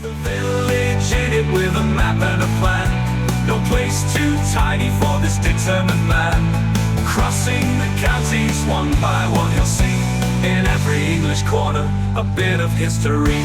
The village in it with a map and a plan. No place too tiny for this determined man. Crossing the counties one by one, you'll see in every English corner a bit of history.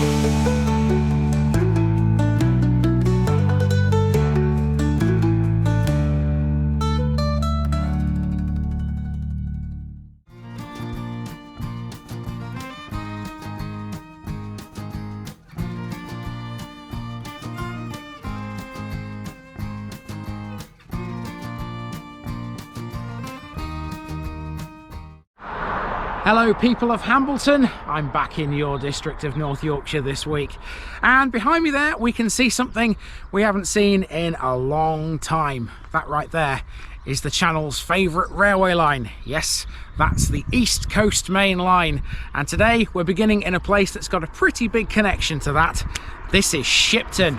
Hello people of Hambleton, I'm back in your district of North Yorkshire this week, and behind me there we can see something we haven't seen in a long time. That right there is the channel's favourite railway line. Yes, that's the East Coast Main Line, and today we're beginning in a place that's got a pretty big connection to that. This is Shipton.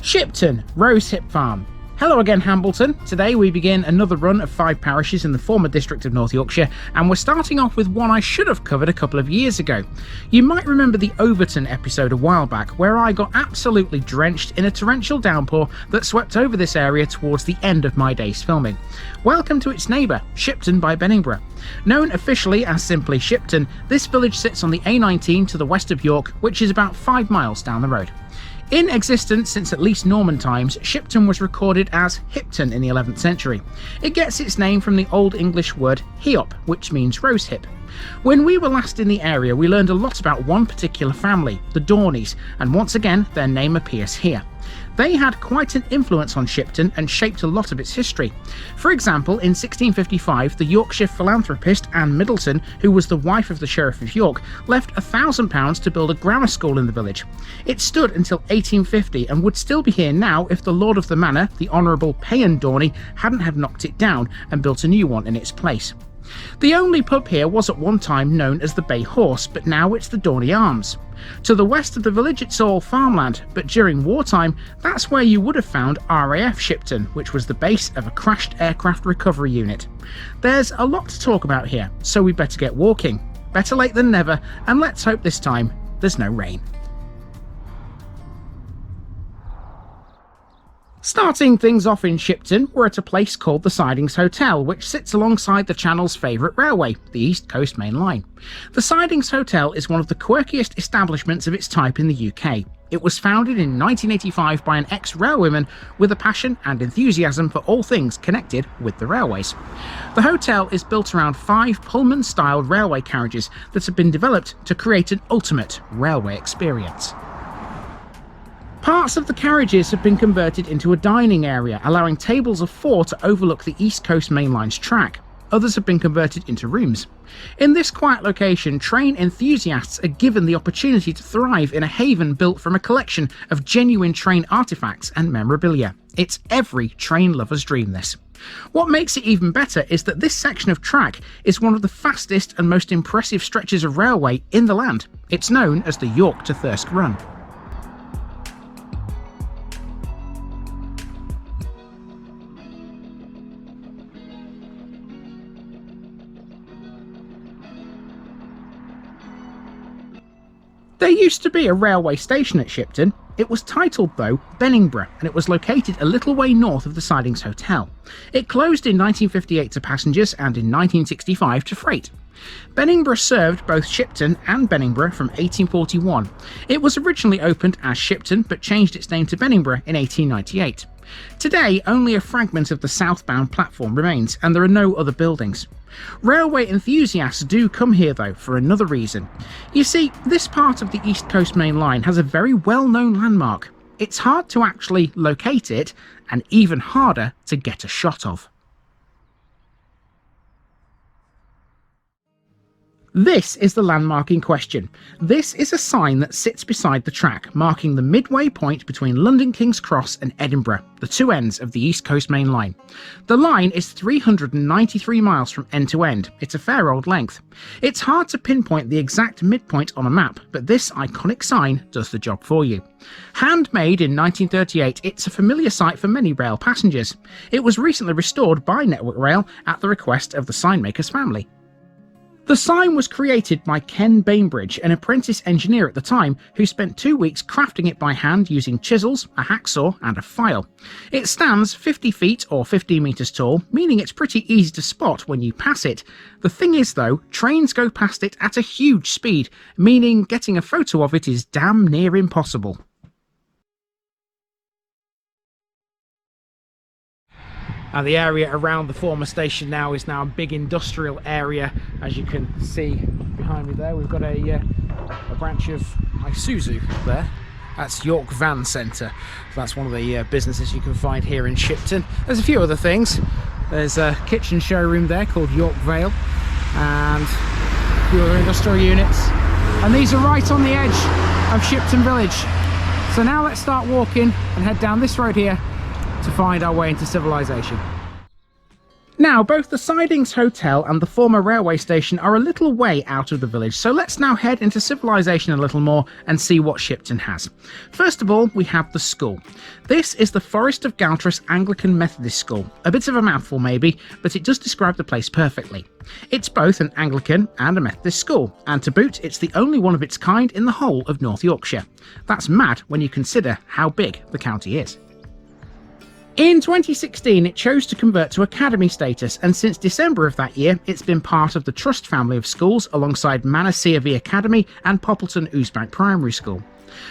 Shipton, Rosehip Farm. Hello again Hambleton. Today we begin another run of 5 parishes in the former district of North Yorkshire, and we're starting off with one I should have covered a couple of years ago. You might remember the Overton episode a while back where I got absolutely drenched in a torrential downpour that swept over this area towards the end of my day's filming. Welcome to its neighbour, Shipton by Benningborough. Known officially as simply Shipton, this village sits on the A19 to the west of York, which is about 5 miles down the road. In existence since at least Norman times, Shipton was recorded as Hipton in the 11th century. It gets its name from the Old English word hiop, which means rosehip. When we were last in the area, we learned a lot about one particular family, the Dorneys, and once again their name appears here. They had quite an influence on Shipton and shaped a lot of its history. For example, in 1655, the Yorkshire philanthropist Anne Middleton, who was the wife of the Sheriff of York, left £1,000 to build a grammar school in the village. It stood until 1850 and would still be here now if the Lord of the Manor, the Honourable Payan Dorney, hadn't have knocked it down and built a new one in its place. The only pub here was at one time known as the Bay Horse, but now it's the Dorney Arms. To the west of the village it's all farmland, but during wartime that's where you would have found RAF Shipton, which was the base of a crashed aircraft recovery unit. There's a lot to talk about here, so we better get walking. Better late than never, and let's hope this time there's no rain. Starting things off in Shipton, we're at a place called the Sidings Hotel, which sits alongside the channel's favourite railway, the East Coast Main Line. The Sidings Hotel is one of the quirkiest establishments of its type in the UK. It was founded in 1985 by an ex-railwayman with a passion and enthusiasm for all things connected with the railways. The hotel is built around 5 Pullman-style railway carriages that have been developed to create an ultimate railway experience. Parts of the carriages have been converted into a dining area, allowing tables of 4 to overlook the East Coast Main Line's track. Others have been converted into rooms. In this quiet location, train enthusiasts are given the opportunity to thrive in a haven built from a collection of genuine train artifacts and memorabilia. It's every train lover's dream, this. What makes it even better is that this section of track is one of the fastest and most impressive stretches of railway in the land. It's known as the York to Thirsk Run. There used to be a railway station at Shipton. It was titled, though, Benningborough, and it was located a little way north of the Sidings Hotel. It closed in 1958 to passengers and in 1965 to freight. Benningborough served both Shipton and Benningborough from 1841. It was originally opened as Shipton but changed its name to Benningborough in 1898. Today, only a fragment of the southbound platform remains and there are no other buildings. Railway enthusiasts do come here though for another reason. You see, this part of the East Coast Main Line has a very well-known landmark. It's hard to actually locate it and even harder to get a shot of. This is the landmark in question. This is a sign that sits beside the track, marking the midway point between London King's Cross and Edinburgh, the two ends of the East Coast Main Line. The line is 393 miles from end to end. It's a fair old length. It's hard to pinpoint the exact midpoint on a map, but this iconic sign does the job for you. Handmade in 1938, it's a familiar sight for many rail passengers. It was recently restored by Network Rail at the request of the signmaker's family. The sign was created by Ken Bainbridge, an apprentice engineer at the time, who spent 2 weeks crafting it by hand using chisels, a hacksaw and a file. It stands 50 feet or 15 metres tall, meaning it's pretty easy to spot when you pass it. The thing is though, trains go past it at a huge speed, meaning getting a photo of it is damn near impossible. The area around the former station now is now a big industrial area. As you can see behind me there, we've got a branch of Isuzu there. That's York Van Centre. So that's one of the businesses you can find here in Shipton. There's a few other things. There's a kitchen showroom there called York Vale, and a few other industrial units. And these are right on the edge of Shipton Village. So now let's start walking and head down this road here to find our way into civilization. Now, both the Sidings Hotel and the former railway station are a little way out of the village, so let's now head into civilization a little more and see what Shipton has. First of all, we have the school. This is the Forest of Galtres Anglican Methodist School. A bit of a mouthful maybe, but it does describe the place perfectly. It's both an Anglican and a Methodist school, and to boot, it's the only one of its kind in the whole of North Yorkshire. That's mad when you consider how big the county is. In 2016, it chose to convert to academy status, and since December of that year, it's been part of the Trust family of schools alongside Manor V Academy and Poppleton Ousbank Primary School.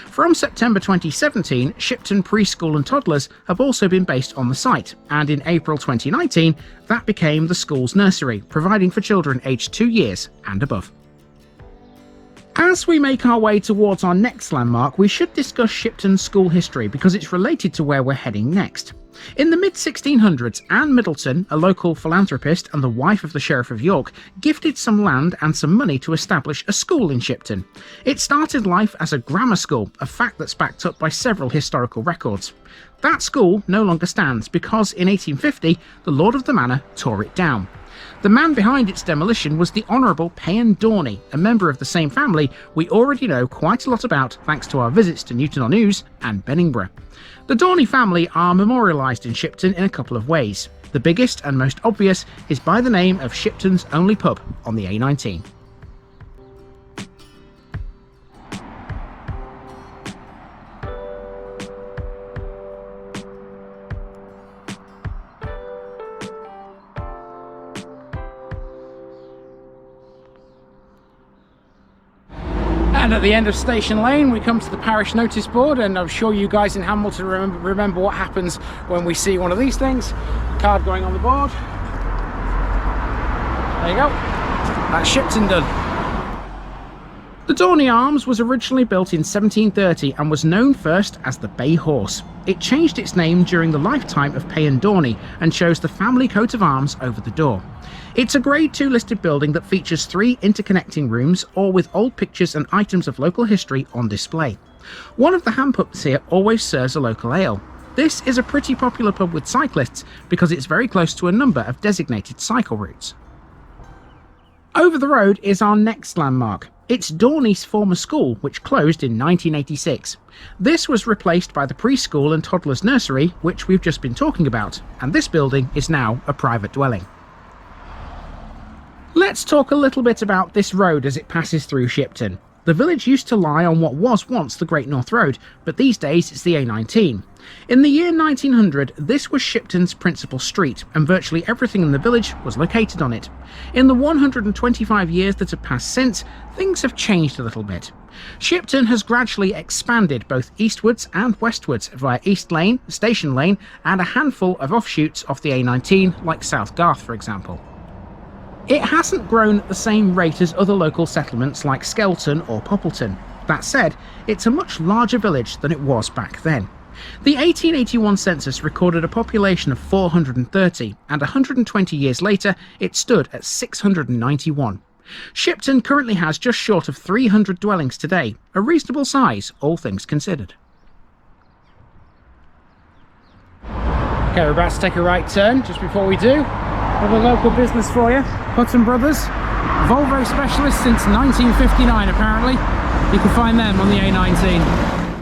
From September 2017, Shipton Preschool and Toddlers have also been based on the site, and in April 2019, that became the school's nursery, providing for children aged 2 years and above. As we make our way towards our next landmark, we should discuss Shipton's school history because it's related to where we're heading next. In the mid-1600s, Anne Middleton, a local philanthropist and the wife of the Sheriff of York, gifted some land and some money to establish a school in Shipton. It started life as a grammar school, a fact that's backed up by several historical records. That school no longer stands because in 1850, the Lord of the Manor tore it down. The man behind its demolition was the Honourable Payan Dorney, a member of the same family we already know quite a lot about thanks to our visits to Newton-on-Ouse and Benningborough. The Dorney family are memorialised in Shipton in a couple of ways. The biggest and most obvious is by the name of Shipton's only pub on the A19. And at the end of Station Lane, we come to the parish notice board, and I'm sure you guys in Hambleton remember what happens when we see one of these things. Card going on the board. There you go. That's Shipton done. The Dorney Arms was originally built in 1730 and was known first as the Bay Horse. It changed its name during the lifetime of Payan Dorney and shows the family coat of arms over the door. It's a Grade 2 listed building that features 3 interconnecting rooms, all with old pictures and items of local history on display. One of the hand pumps here always serves a local ale. This is a pretty popular pub with cyclists because it's very close to a number of designated cycle routes. Over the road is our next landmark. It's Dorney's former school, which closed in 1986. This was replaced by the preschool and toddlers nursery, which we've just been talking about, and this building is now a private dwelling. Let's talk a little bit about this road as it passes through Shipton. The village used to lie on what was once the Great North Road, but these days it's the A19. In the year 1900, this was Shipton's principal street, and virtually everything in the village was located on it. In the 125 years that have passed since, things have changed a little bit. Shipton has gradually expanded both eastwards and westwards via East Lane, Station Lane, and a handful of offshoots off the A19, like South Garth for example. It hasn't grown at the same rate as other local settlements like Skelton or Poppleton. That said, it's a much larger village than it was back then. The 1881 census recorded a population of 430, and 120 years later it stood at 691. Shipton currently has just short of 300 dwellings today, a reasonable size, all things considered. Okay, we're about to take a right turn. Just before we do, we have a local business for you. Hutton Brothers, Volvo specialist since 1959 apparently. You can find them on the A19.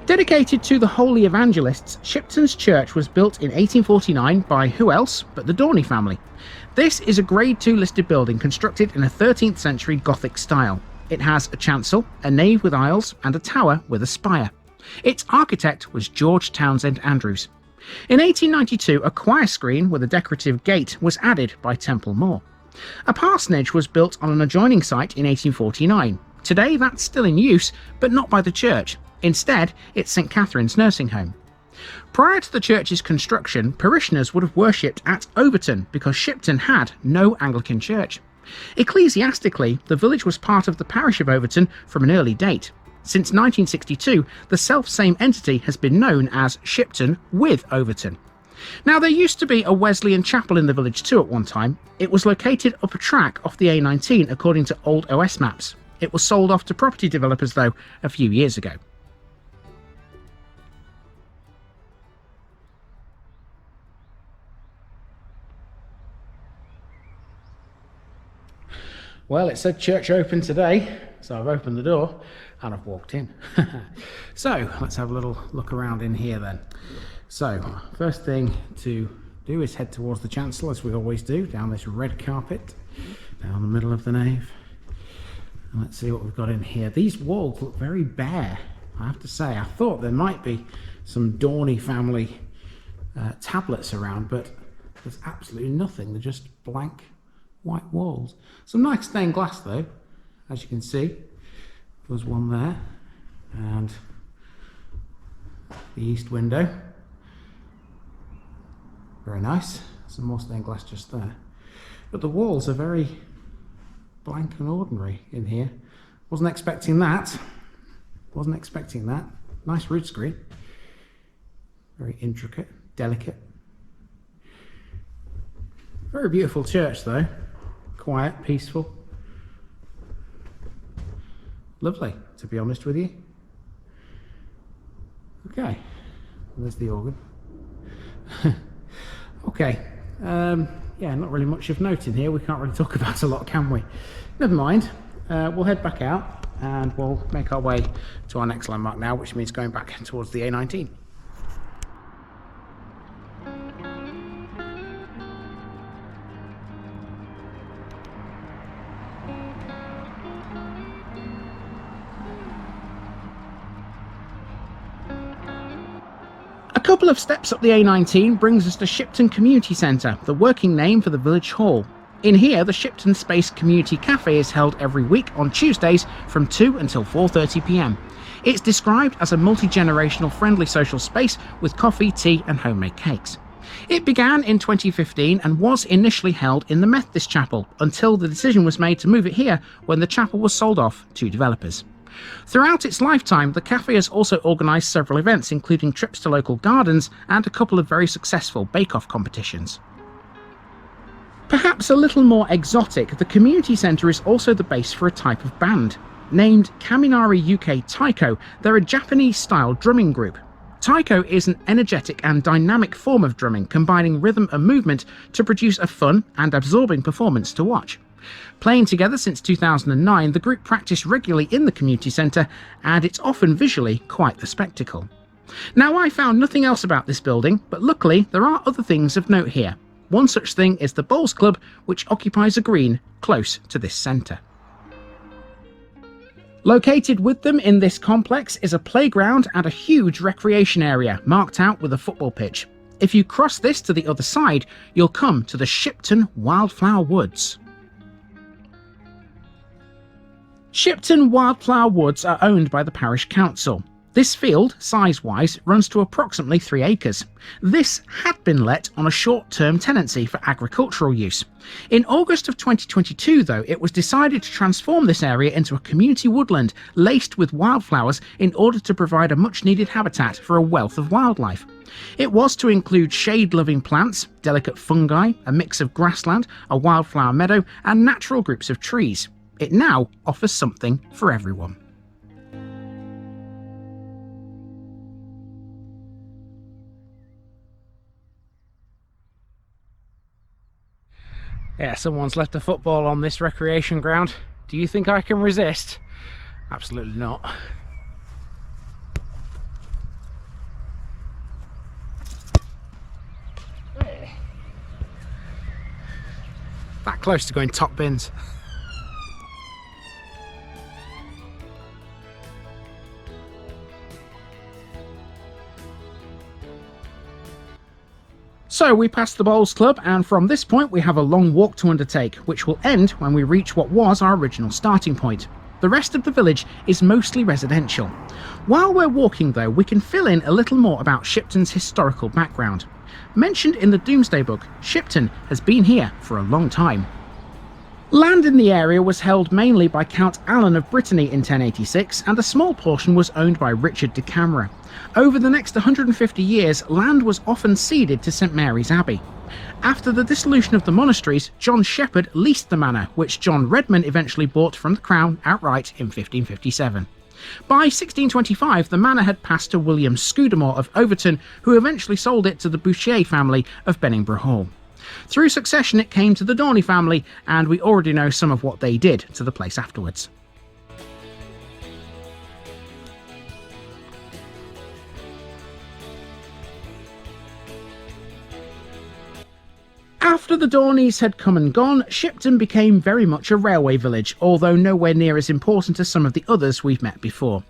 Dedicated to the Holy Evangelists, Shipton's church was built in 1849 by who else but the Dorney family. This is a Grade 2 listed building constructed in a 13th century Gothic style. It has a chancel, a nave with aisles and a tower with a spire. Its architect was George Townsend Andrews. In 1892, a choir screen with a decorative gate was added by Temple Moor. A parsonage was built on an adjoining site in 1849. Today that's still in use, but not by the church. Instead, it's St Catherine's nursing home. Prior to the church's construction, parishioners would have worshipped at Overton because Shipton had no Anglican church. Ecclesiastically, the village was part of the parish of Overton from an early date. Since 1962, the self-same entity has been known as Shipton with Overton. Now, there used to be a Wesleyan chapel in the village too at one time. It was located up a track off the A19 according to old OS maps. It was sold off to property developers though a few years ago. Well, it said church open today, so I've opened the door and I've walked in. So let's have a little look around in here then. So first thing to do is head towards the chancel, as we always do, down this red carpet, down the middle of the nave. And let's see what we've got in here. These walls look very bare, I have to say. I thought there might be some Dorney family tablets around, but there's absolutely nothing. They're just blank white walls. Some nice stained glass though, as you can see. There's one there, and the east window. Very nice. Some more stained glass just there. But the walls are very blank and ordinary in here. Wasn't expecting that. Wasn't expecting that. Nice rood screen. Very intricate, delicate. Very beautiful church though. Quiet, peaceful. Lovely, to be honest with you. Okay, there's the organ. Okay, yeah, not really much of note in here. We can't really talk about a lot, can we? Never mind. We'll head back out and we'll make our way to our next landmark now, which means going back towards the A19. A couple of steps up the A19 brings us to Shipton Community Centre, the working name for the village hall. In here, the Shipton Space Community Cafe is held every week on Tuesdays from 2 until 4:30 p.m. It's described as a multi-generational friendly social space with coffee, tea and homemade cakes. It began in 2015 and was initially held in the Methodist Chapel until the decision was made to move it here when the chapel was sold off to developers. Throughout its lifetime, the cafe has also organised several events, including trips to local gardens and a couple of very successful bake-off competitions. Perhaps a little more exotic, the community centre is also the base for a type of band. Named Kaminari UK Taiko, they're a Japanese-style drumming group. Taiko is an energetic and dynamic form of drumming, combining rhythm and movement to produce a fun and absorbing performance to watch. Playing together since 2009, the group practice regularly in the community centre, and it's often visually quite the spectacle. Now, I found nothing else about this building, but luckily there are other things of note here. One such thing is the Bowls Club, which occupies a green close to this centre. Located with them in this complex is a playground and a huge recreation area marked out with a football pitch. If you cross this to the other side, you'll come to the Shipton Wildflower Woods. Shipton Wildflower Woods are owned by the parish council. This field, size-wise, runs to approximately 3 acres. This had been let on a short-term tenancy for agricultural use. In August of 2022, though, it was decided to transform this area into a community woodland laced with wildflowers in order to provide a much-needed habitat for a wealth of wildlife. It was to include shade-loving plants, delicate fungi, a mix of grassland, a wildflower meadow, and natural groups of trees. It now offers something for everyone. Yeah, someone's left a football on this recreation ground. Do you think I can resist? Absolutely not. That close to going top bins. So we passed the Bowls Club, and from this point we have a long walk to undertake, which will end when we reach what was our original starting point. The rest of the village is mostly residential. While we're walking though, we can fill in a little more about Shipton's historical background. Mentioned in the Domesday Book, Shipton has been here for a long time. Land in the area was held mainly by Count Alan of Brittany in 1086, and a small portion was owned by Richard de Camera. Over the next 150 years, land was often ceded to St Mary's Abbey. After the dissolution of the monasteries, John Shepherd leased the manor, which John Redman eventually bought from the Crown outright in 1557. By 1625, the manor had passed to William Scudamore of Overton, who eventually sold it to the Bouchier family of Benningborough Hall. Through succession it came to the Dorney family, and we already know some of what they did to the place afterwards. After the Dorneys had come and gone, Shipton became very much a railway village, although nowhere near as important as some of the others we've met before.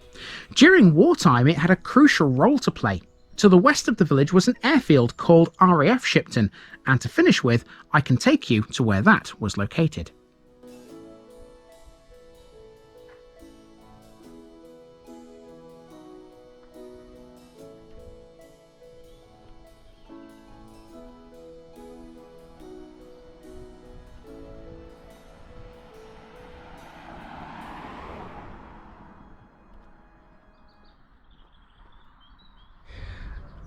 During wartime it had a crucial role to play. To the west of the village was an airfield called RAF Shipton, and to finish with, I can take you to where that was located.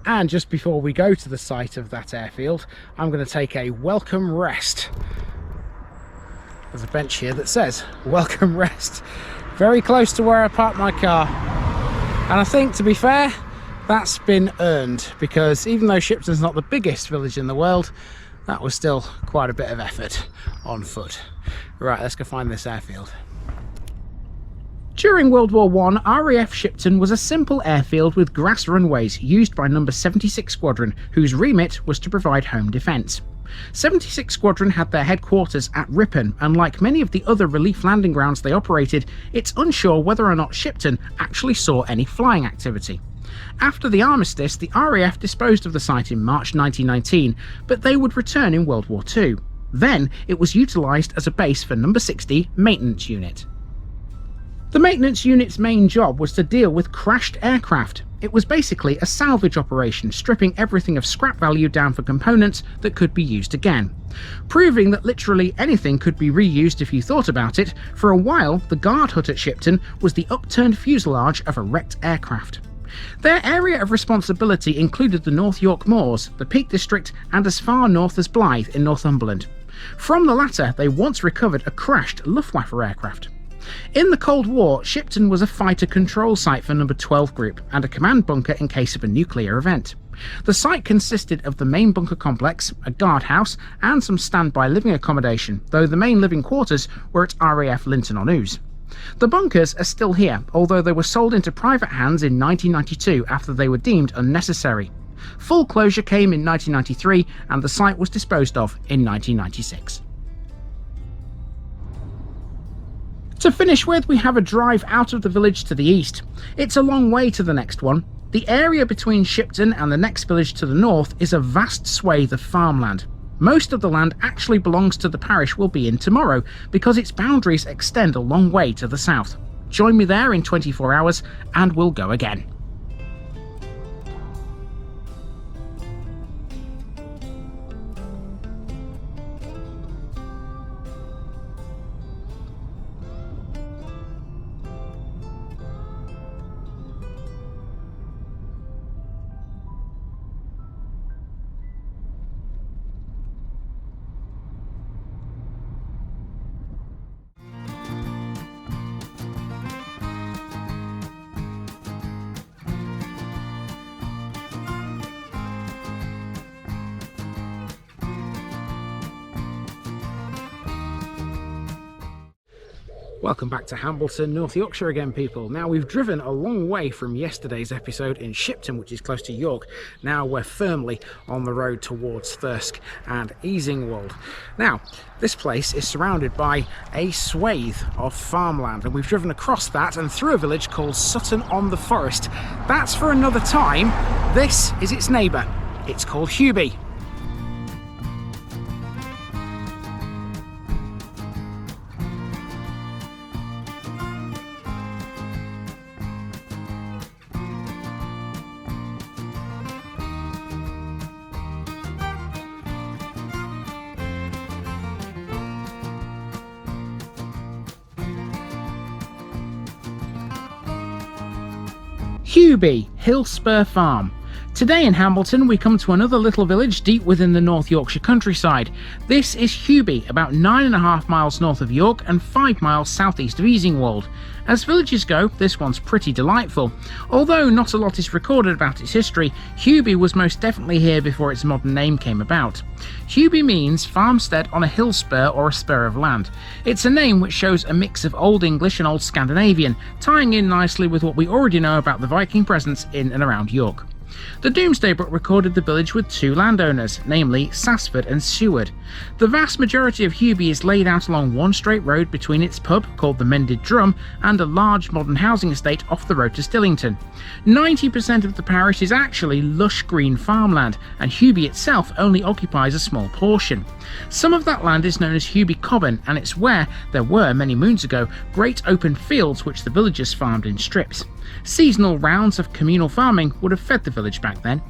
And just before we go to the site of that airfield, I'm going to take a welcome rest. There's a bench here that says welcome rest, very close to where I parked my car. And I think, to be fair, that's been earned, because even though Shipton's not the biggest village in the world, that was still quite a bit of effort on foot. Right, let's go find this airfield. During World War I, RAF Shipton was a simple airfield with grass runways used by No. 76 Squadron, whose remit was to provide home defence. 76 Squadron had their headquarters at Ripon, and like many of the other relief landing grounds they operated, it's unsure whether or not Shipton actually saw any flying activity. After the armistice, the RAF disposed of the site in March 1919, but they would return in World War II. Then it was utilised as a base for No. 60 Maintenance Unit. The maintenance unit's main job was to deal with crashed aircraft. It was basically a salvage operation, stripping everything of scrap value down for components that could be used again. Proving that literally anything could be reused if you thought about it, for a while the guard hut at Shipton was the upturned fuselage of a wrecked aircraft. Their area of responsibility included the North York Moors, the Peak District, and as far north as Blyth in Northumberland. From the latter, they once recovered a crashed Luftwaffe aircraft. In the Cold War, Shipton was a fighter control site for No. 12 Group and a command bunker in case of a nuclear event. The site consisted of the main bunker complex, a guardhouse, and some standby living accommodation, though the main living quarters were at RAF Linton-on-Ouse. The bunkers are still here, although they were sold into private hands in 1992 after they were deemed unnecessary. Full closure came in 1993, and the site was disposed of in 1996. To finish with, we have a drive out of the village to the east. It's a long way to the next one. The area between Shipton and the next village to the north is a vast swathe of farmland. Most of the land actually belongs to the parish we'll be in tomorrow, because its boundaries extend a long way to the south. Join me there in 24 hours and we'll go again. Welcome back to Hambleton, North Yorkshire again, people. Now, we've driven a long way from yesterday's episode in Shipton, which is close to York. Now we're firmly on the road towards Thirsk and Easingwold. Now, this place is surrounded by a swathe of farmland, and we've driven across that and through a village called Sutton-on-the-Forest. That's for another time. This is its neighbour. It's called Huby. Huby Hillspur Farm. Today in Hambleton we come to another little village deep within the North Yorkshire countryside. This is Huby, about 9.5 miles north of York and 5 miles southeast of Easingwold. As villages go, this one's pretty delightful. Although not a lot is recorded about its history, Huby was most definitely here before its modern name came about. Huby means farmstead on a hill spur or a spur of land. It's a name which shows a mix of Old English and Old Scandinavian, tying in nicely with what we already know about the Viking presence in and around York. The Domesday Book recorded the village with two landowners, namely Sassford and Seward. The vast majority of Huby is laid out along one straight road between its pub, called the Mended Drum, and a large modern housing estate off the road to Stillington. 90% of the parish is actually lush green farmland, and Huby itself only occupies a small portion. Some of that land is known as Huby Common, and it's where there were, many moons ago, great open fields which the villagers farmed in strips. Seasonal rounds of communal farming would have fed the village back then.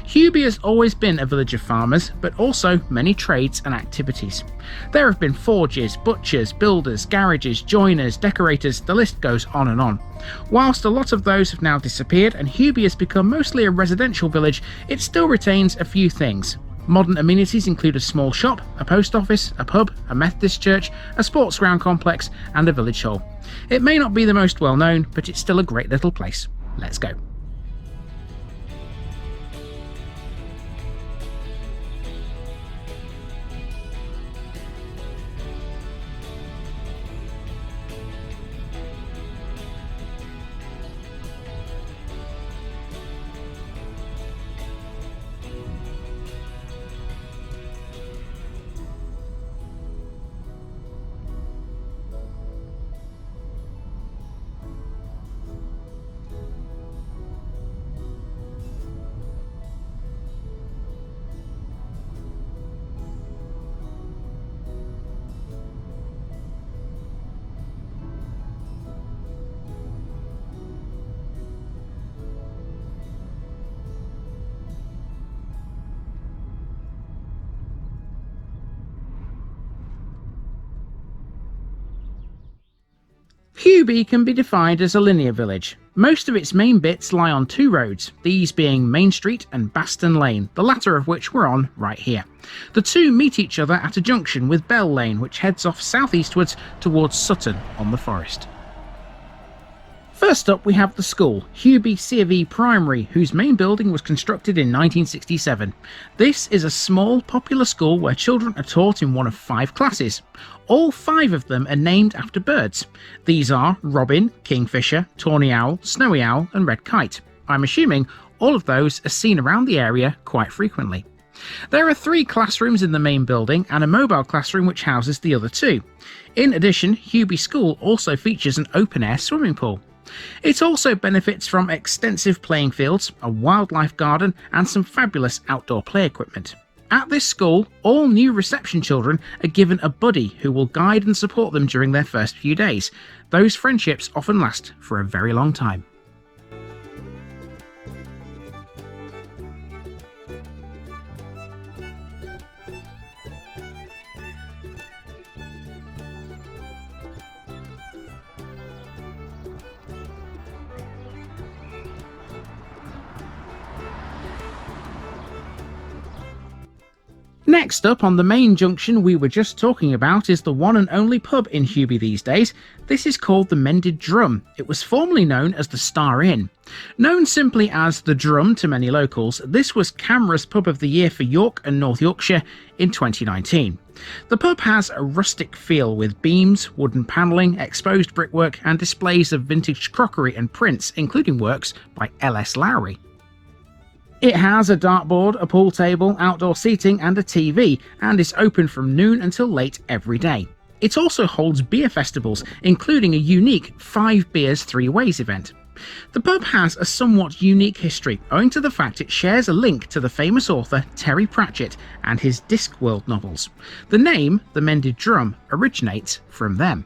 Huby has always been a village of farmers, but also many trades and activities. There have been forges, butchers, builders, garages, joiners, decorators, the list goes on and on. Whilst a lot of those have now disappeared and Huby has become mostly a residential village, it still retains a few things. Modern amenities include a small shop, a post office, a pub, a Methodist church, a sports ground complex, and a village hall. It may not be the most well known, but it's still a great little place. Let's go. Huby can be defined as a linear village. Most of its main bits lie on two roads, these being Main Street and Baston Lane, the latter of which we're on right here. The two meet each other at a junction with Bell Lane, which heads off southeastwards towards Sutton-on-the-Forest. First up we have the school, Huby C of E Primary, whose main building was constructed in 1967. This is a small, popular school where children are taught in one of 5 classes. All 5 of them are named after birds. These are robin, kingfisher, tawny owl, snowy owl and red kite. I'm assuming all of those are seen around the area quite frequently. There are 3 classrooms in the main building and a mobile classroom which houses the other 2. In addition, Huby School also features an open-air swimming pool. It also benefits from extensive playing fields, a wildlife garden and some fabulous outdoor play equipment. At this school, all new reception children are given a buddy who will guide and support them during their first few days. Those friendships often last for a very long time. Next up on the main junction we were just talking about is the one and only pub in Huby these days. This is called the Mended Drum. It was formerly known as the Star Inn. Known simply as the Drum to many locals, this was CAMRA's Pub of the Year for York and North Yorkshire in 2019. The pub has a rustic feel with beams, wooden panelling, exposed brickwork and displays of vintage crockery and prints, including works by L.S. Lowry. It has a dartboard, a pool table, outdoor seating and a TV, and is open from noon until late every day. It also holds beer festivals, including a unique 5 beers 3 ways event. The pub has a somewhat unique history, owing to the fact it shares a link to the famous author Terry Pratchett and his Discworld novels. The name, the Mended Drum, originates from them.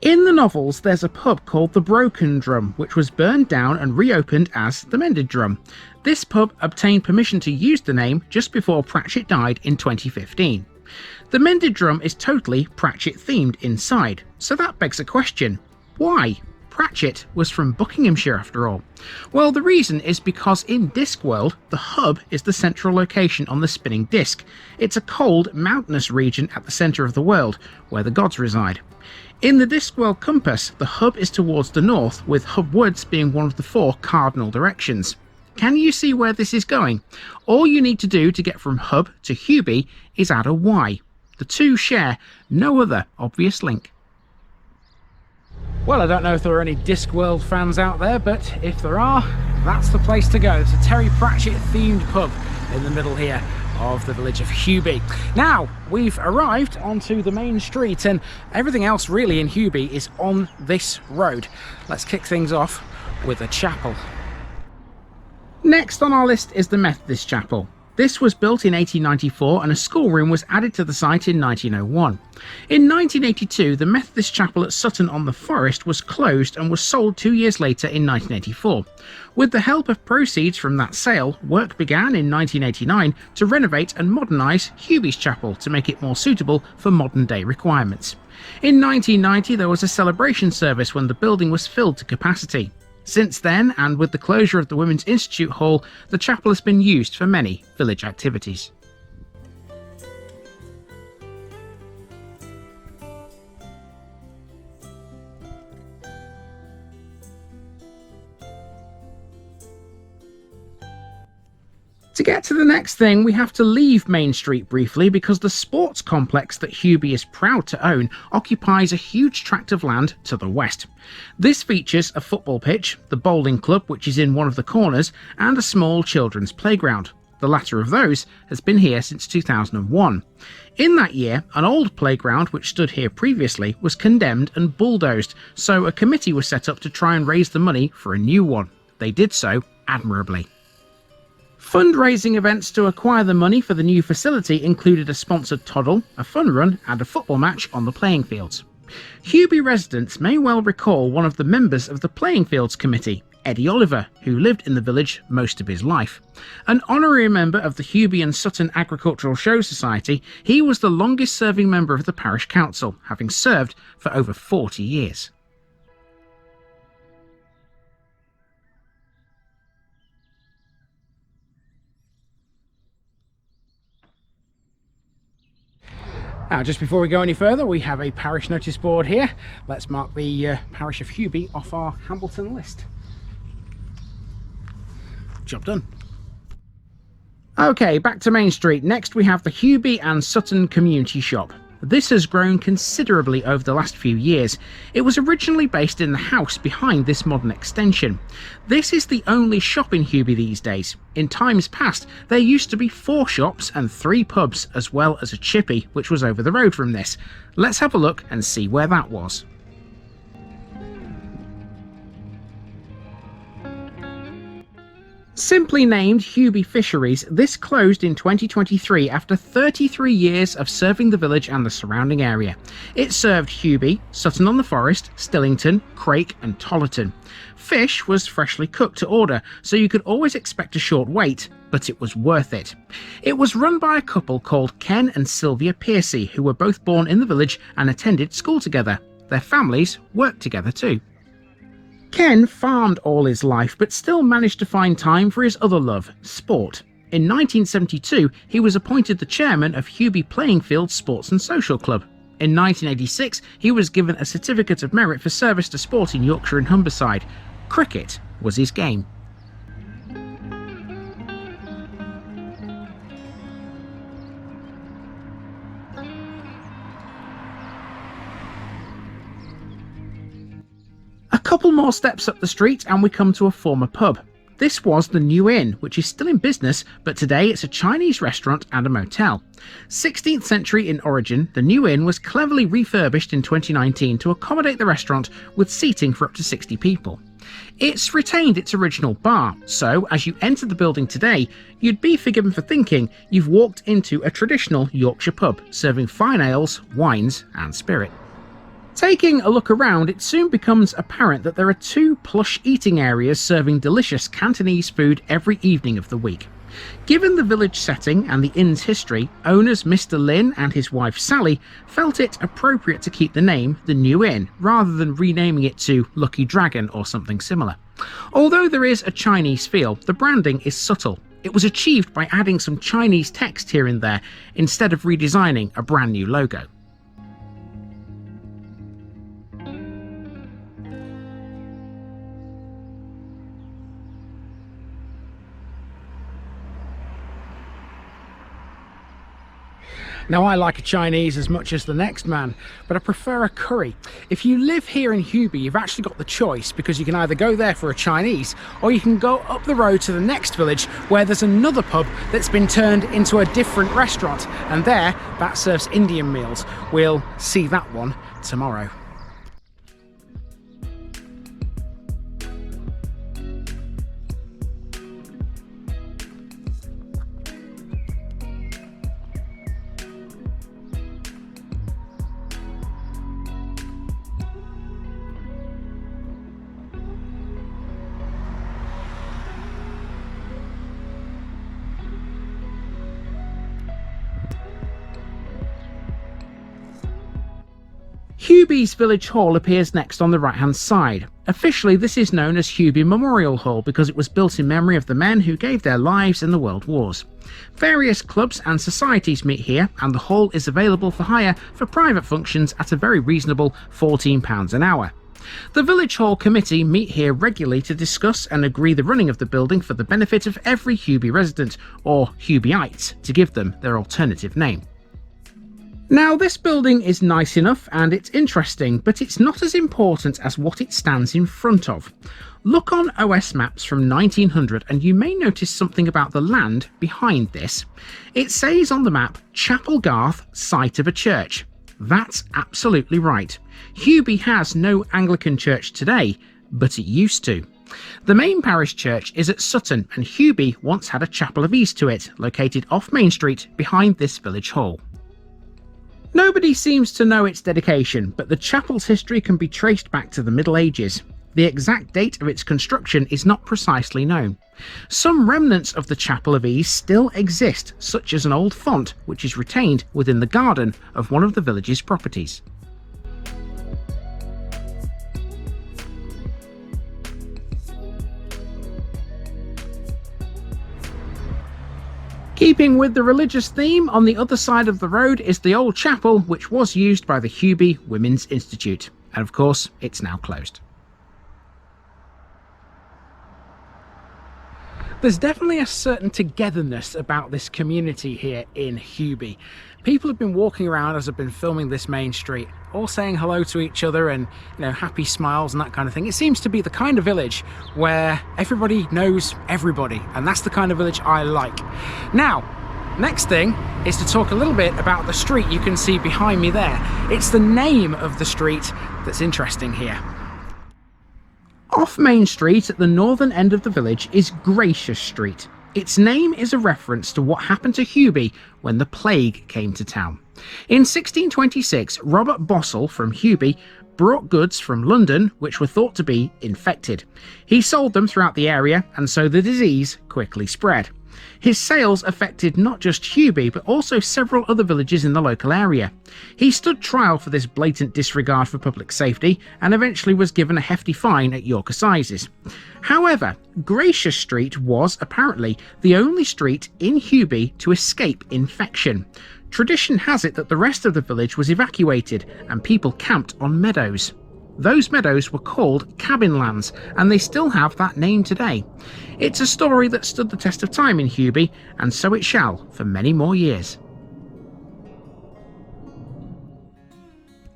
In the novels, there's a pub called the Broken Drum, which was burned down and reopened as the Mended Drum. This pub obtained permission to use the name just before Pratchett died in 2015. The Mended Drum is totally Pratchett-themed inside, so that begs a question. Why? Pratchett was from Buckinghamshire after all. Well, the reason is because in Discworld, the hub is the central location on the spinning disc. It's a cold, mountainous region at the centre of the world, where the gods reside. In the Discworld compass, the hub is towards the north, with hubwards being one of the 4 cardinal directions. Can you see where this is going? All you need to do to get from hub to Huby is add a Y. The two share no other obvious link. Well, I don't know if there are any Discworld fans out there, but if there are, that's the place to go. It's a Terry Pratchett themed pub in the middle here of the village of Huby. Now, we've arrived onto the main street and everything else really in Huby is on this road. Let's kick things off with a chapel. Next on our list is the Methodist Chapel. This was built in 1894 and a schoolroom was added to the site in 1901. In 1982, the Methodist Chapel at Sutton-on-the-Forest was closed and was sold 2 years later in 1984. With the help of proceeds from that sale, work began in 1989 to renovate and modernise Huby's Chapel to make it more suitable for modern-day requirements. In 1990, there was a celebration service when the building was filled to capacity. Since then, and with the closure of the Women's Institute Hall, the chapel has been used for many village activities. To get to the next thing, we have to leave Main Street briefly because the sports complex that Huby is proud to own occupies a huge tract of land to the west. This features a football pitch, the bowling club which is in one of the corners, and a small children's playground. The latter of those has been here since 2001. In that year, an old playground which stood here previously was condemned and bulldozed, so a committee was set up to try and raise the money for a new one. They did so admirably. Fundraising events to acquire the money for the new facility included a sponsored toddle, a fun run and a football match on the playing fields. Huby residents may well recall one of the members of the playing fields committee, Eddie Oliver, who lived in the village most of his life. An honorary member of the Huby and Sutton Agricultural Show Society, he was the longest serving member of the parish council, having served for over 40 years. Now, just before we go any further, we have a parish notice board here. Let's mark the parish of Huby off our Hambleton list. Job done. Okay, back to Main Street. Next we have the Huby and Sutton Community Shop. This has grown considerably over the last few years. It was originally based in the house behind this modern extension. This is the only shop in Huby these days. In times past, there used to be 4 shops and 3 pubs, as well as a chippy, which was over the road from this. Let's have a look and see where that was. Simply named Huby Fisheries, this closed in 2023 after 33 years of serving the village and the surrounding area. It served Huby, Sutton-on-the-Forest, Stillington, Crayke and Tollerton. Fish was freshly cooked to order, so you could always expect a short wait, but it was worth it. It was run by a couple called Ken and Sylvia Piercy, who were both born in the village and attended school together. Their families worked together too. Ken farmed all his life, but still managed to find time for his other love, sport. In 1972, he was appointed the chairman of Huby Playing Field Sports and Social Club. In 1986, he was given a Certificate of Merit for service to sport in Yorkshire and Humberside. Cricket was his game. A couple more steps up the street and we come to a former pub. This was the New Inn, which is still in business, but today it's a Chinese restaurant and a motel. 16th century in origin, the New Inn was cleverly refurbished in 2019 to accommodate the restaurant with seating for up to 60 people. It's retained its original bar, so as you enter the building today, you'd be forgiven for thinking you've walked into a traditional Yorkshire pub, serving fine ales, wines and spirit. Taking a look around, it soon becomes apparent that there are two plush eating areas serving delicious Cantonese food every evening of the week. Given the village setting and the inn's history, owners Mr. Lin and his wife Sally felt it appropriate to keep the name The New Inn, rather than renaming it to Lucky Dragon or something similar. Although there is a Chinese feel, the branding is subtle. It was achieved by adding some Chinese text here and there, instead of redesigning a brand new logo. Now, I like a Chinese as much as the next man, but I prefer a curry. If you live here in Huby, you've actually got the choice, because you can either go there for a Chinese, or you can go up the road to the next village where there's another pub that's been turned into a different restaurant, and there, that serves Indian meals. We'll see that one tomorrow. Huby's Village Hall appears next on the right hand side. Officially, this is known as Huby Memorial Hall because it was built in memory of the men who gave their lives in the World Wars. Various clubs and societies meet here, and the hall is available for hire for private functions at a very reasonable £14 an hour. The Village Hall Committee meet here regularly to discuss and agree the running of the building for the benefit of every Huby resident, or Hubyites, to give them their alternative name. Now, this building is nice enough and it's interesting, but it's not as important as what it stands in front of. Look on OS maps from 1900 and you may notice something about the land behind this. It says on the map, Chapel Garth, site of a church. That's absolutely right. Huby has no Anglican church today, but it used to. The main parish church is at Sutton, and Huby once had a chapel of ease to it, located off Main Street behind this village hall. Nobody seems to know its dedication, but the chapel's history can be traced back to the Middle Ages. The exact date of its construction is not precisely known. Some remnants of the Chapel of Ease still exist, such as an old font which is retained within the garden of one of the village's properties. Keeping with the religious theme, on the other side of the road is the old chapel which was used by the Huby Women's Institute, and of course it's now closed. There's definitely a certain togetherness about this community here in Huby. People have been walking around as I've been filming this main street, all saying hello to each other and, happy smiles and that kind of thing. It seems to be the kind of village where everybody knows everybody, and that's the kind of village I like. Now, next thing is to talk a little bit about the street you can see behind me there. It's the name of the street that's interesting here. Off Main Street at the northern end of the village is Gracious Street. Its name is a reference to what happened to Huby when the plague came to town. In 1626, Robert Bossell from Huby brought goods from London which were thought to be infected. He sold them throughout the area, and so the disease quickly spread. His sales affected not just Huby but also several other villages in the local area. He stood trial for this blatant disregard for public safety and eventually was given a hefty fine at York Assizes. However, Gracious Street was apparently the only street in Huby to escape infection. Tradition has it that the rest of the village was evacuated and people camped on meadows. Those meadows were called cabin lands, and they still have that name today. It's a story that stood the test of time in Huby, and so it shall for many more years.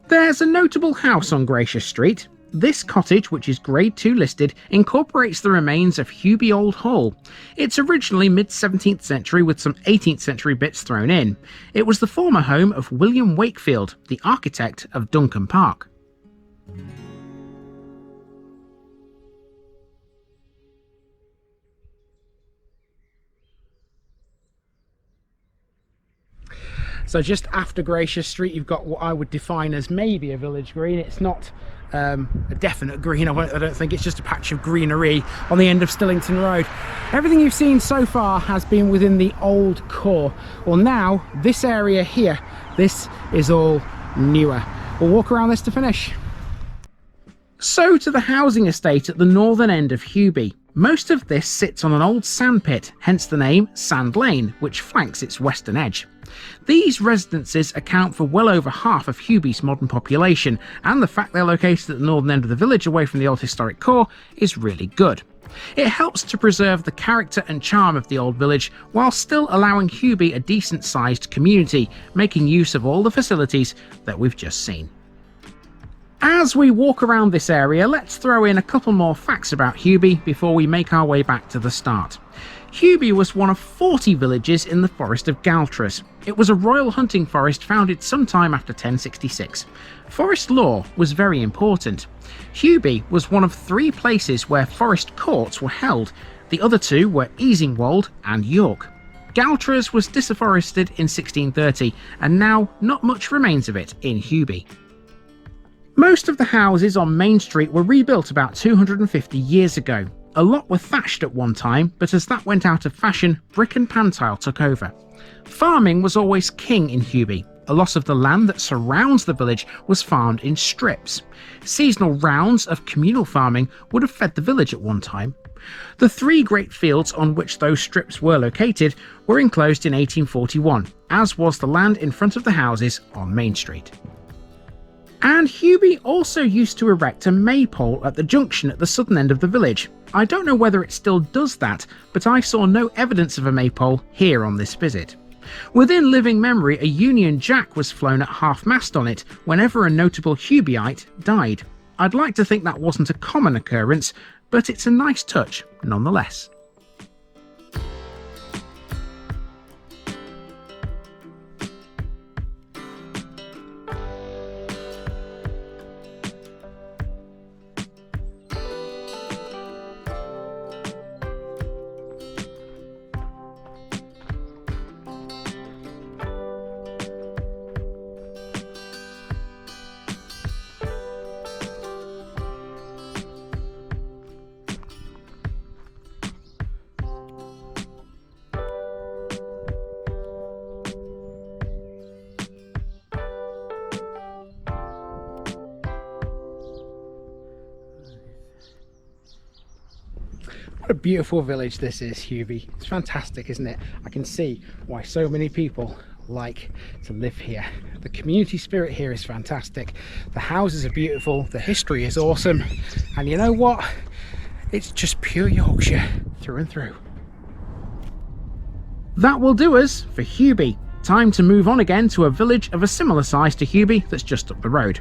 There's a notable house on Gracious Street. This cottage, which is Grade 2 listed, incorporates the remains of Huby Old Hall. It's originally mid-17th century with some 18th century bits thrown in. It was the former home of William Wakefield, the architect of Duncan Park. So just after Gracious Street, you've got what I would define as maybe a village green. It's not a definite green, I don't think. It's just a patch of greenery on the end of Stillington Road. Everything you've seen so far has been within the old core. Well, now this area here, this is all newer. We'll walk around this to finish. So to the housing estate at the northern end of Huby. Most of this sits on an old sandpit, hence the name Sand Lane, which flanks its western edge. These residences account for well over half of Huby's modern population, and the fact they're located at the northern end of the village away from the old historic core is really good. It helps to preserve the character and charm of the old village while still allowing Huby a decent sized community, making use of all the facilities that we've just seen. As we walk around this area, let's throw in a couple more facts about Huby before we make our way back to the start. Huby was one of 40 villages in the Forest of Galtres. It was a royal hunting forest founded sometime after 1066. Forest law was very important. Huby was one of 3 places where forest courts were held. The other 2 were Easingwold and York. Galtres was disafforested in 1630, and now not much remains of it in Huby. Most of the houses on Main Street were rebuilt about 250 years ago. A lot were thatched at one time, but as that went out of fashion, brick and pan tile took over. Farming was always king in Huby. A lot of the land that surrounds the village was farmed in strips. Seasonal rounds of communal farming would have fed the village at one time. The 3 great fields on which those strips were located were enclosed in 1841, as was the land in front of the houses on Main Street. And Huby also used to erect a maypole at the junction at the southern end of the village. I don't know whether it still does that, but I saw no evidence of a maypole here on this visit. Within living memory, a Union Jack was flown at half-mast on it whenever a notable Hubyite died. I'd like to think that wasn't a common occurrence, but it's a nice touch nonetheless. What a beautiful village this is, Huby. It's fantastic, isn't it? I can see why so many people like to live here. The community spirit here is fantastic. The houses are beautiful, the history is awesome, and you know what? It's just pure Yorkshire through and through. That will do us for Huby. Time to move on again to a village of a similar size to Huby that's just up the road.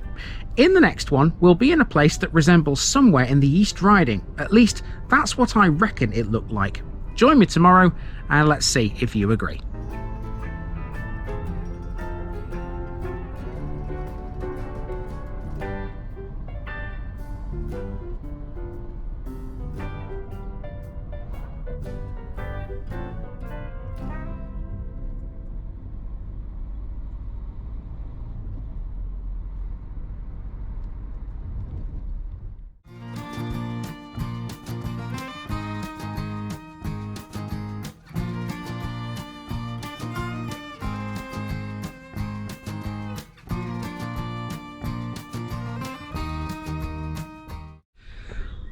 In the next one, we'll be in a place that resembles somewhere in the East Riding. At least, that's what I reckon it looked like. Join me tomorrow and let's see if you agree.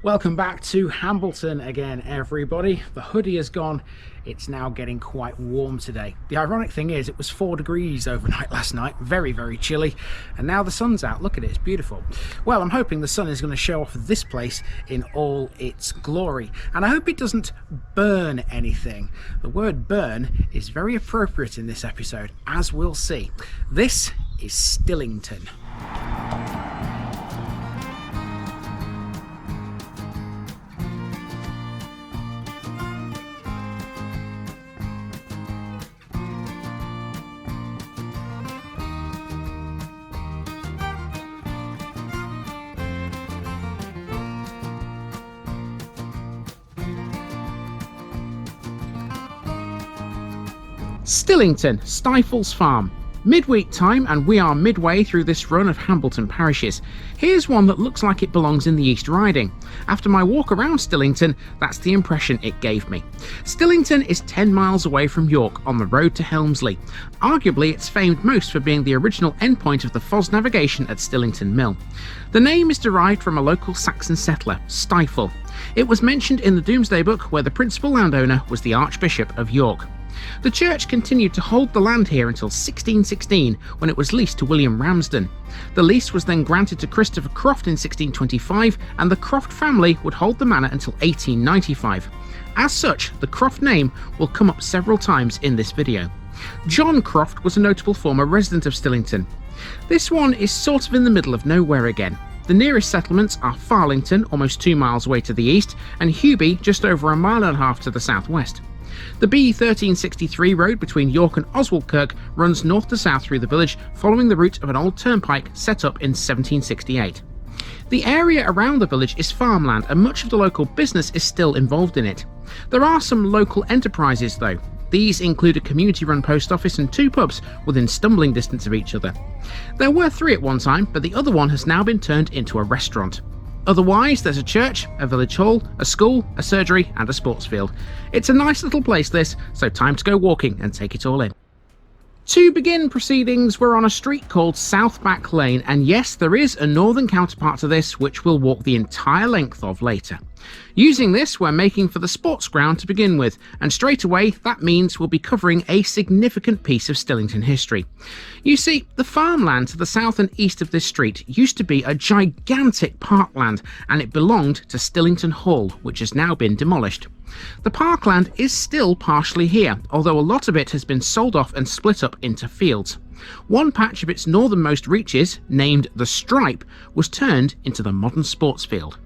Welcome back to Hambleton again, everybody. The hoodie is gone. It's now getting quite warm today. The ironic thing is it was 4 degrees overnight last night, very, very chilly, and now the sun's out. Look at it, it's beautiful. Well, I'm hoping the sun is going to show off this place in all its glory, and I hope it doesn't burn anything. The word burn is very appropriate in this episode, as we'll see. This is Stillington. Stillington, Stifles Farm. Midweek time, and we are midway through this run of Hambleton parishes. Here's one that looks like it belongs in the East Riding. After my walk around Stillington, that's the impression it gave me. Stillington is 10 miles away from York on the road to Helmsley. Arguably, it's famed most for being the original endpoint of the Foz navigation at Stillington Mill. The name is derived from a local Saxon settler, Stifle. It was mentioned in the Domesday Book, where the principal landowner was the Archbishop of York. The church continued to hold the land here until 1616, when it was leased to William Ramsden. The lease was then granted to Christopher Croft in 1625, and the Croft family would hold the manor until 1895. As such, the Croft name will come up several times in this video. John Croft was a notable former resident of Stillington. This one is sort of in the middle of nowhere again. The nearest settlements are Farlington, almost 2 miles away to the east, and Huby, just over 1.5 miles to the southwest. The B1363 road between York and Oswaldkirk runs north to south through the village, following the route of an old turnpike set up in 1768. The area around the village is farmland, and much of the local business is still involved in it. There are some local enterprises though. These include a community-run post office and 2 pubs within stumbling distance of each other. There were 3 at one time, but the other one has now been turned into a restaurant. Otherwise, there's a church, a village hall, a school, a surgery and a sports field. It's a nice little place this, so time to go walking and take it all in. To begin proceedings, we're on a street called South Back Lane, and yes, there is a northern counterpart to this which we'll walk the entire length of later. Using this, we're making for the sports ground to begin with, and straight away that means we'll be covering a significant piece of Stillington history. You see, the farmland to the south and east of this street used to be a gigantic parkland, and it belonged to Stillington Hall, which has now been demolished. The parkland is still partially here, although a lot of it has been sold off and split up into fields. One patch of its northernmost reaches, named the Stripe, was turned into the modern sports field.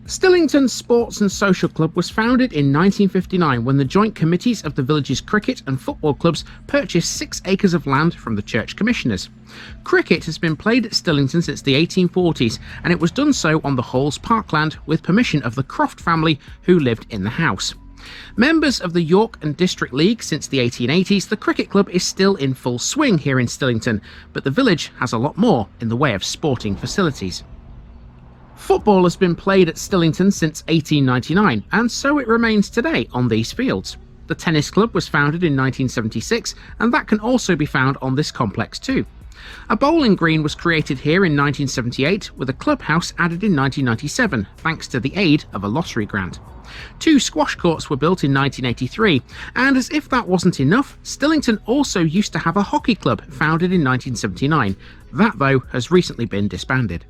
Stillington Sports and Social Club was founded in 1959 when the joint committees of the village's cricket and football clubs purchased 6 acres of land from the church commissioners. Cricket has been played at Stillington since the 1840s, and it was done so on the Hall's parkland with permission of the Croft family, who lived in the house. Members of the York and District League since the 1880s, the cricket club is still in full swing here in Stillington, but the village has a lot more in the way of sporting facilities. Football has been played at Stillington since 1899, and so it remains today on these fields. The tennis club was founded in 1976, and that can also be found on this complex too. A bowling green was created here in 1978, with a clubhouse added in 1997, thanks to the aid of a lottery grant. 2 squash courts were built in 1983, and as if that wasn't enough, Stillington also used to have a hockey club founded in 1979. That, though, has recently been disbanded.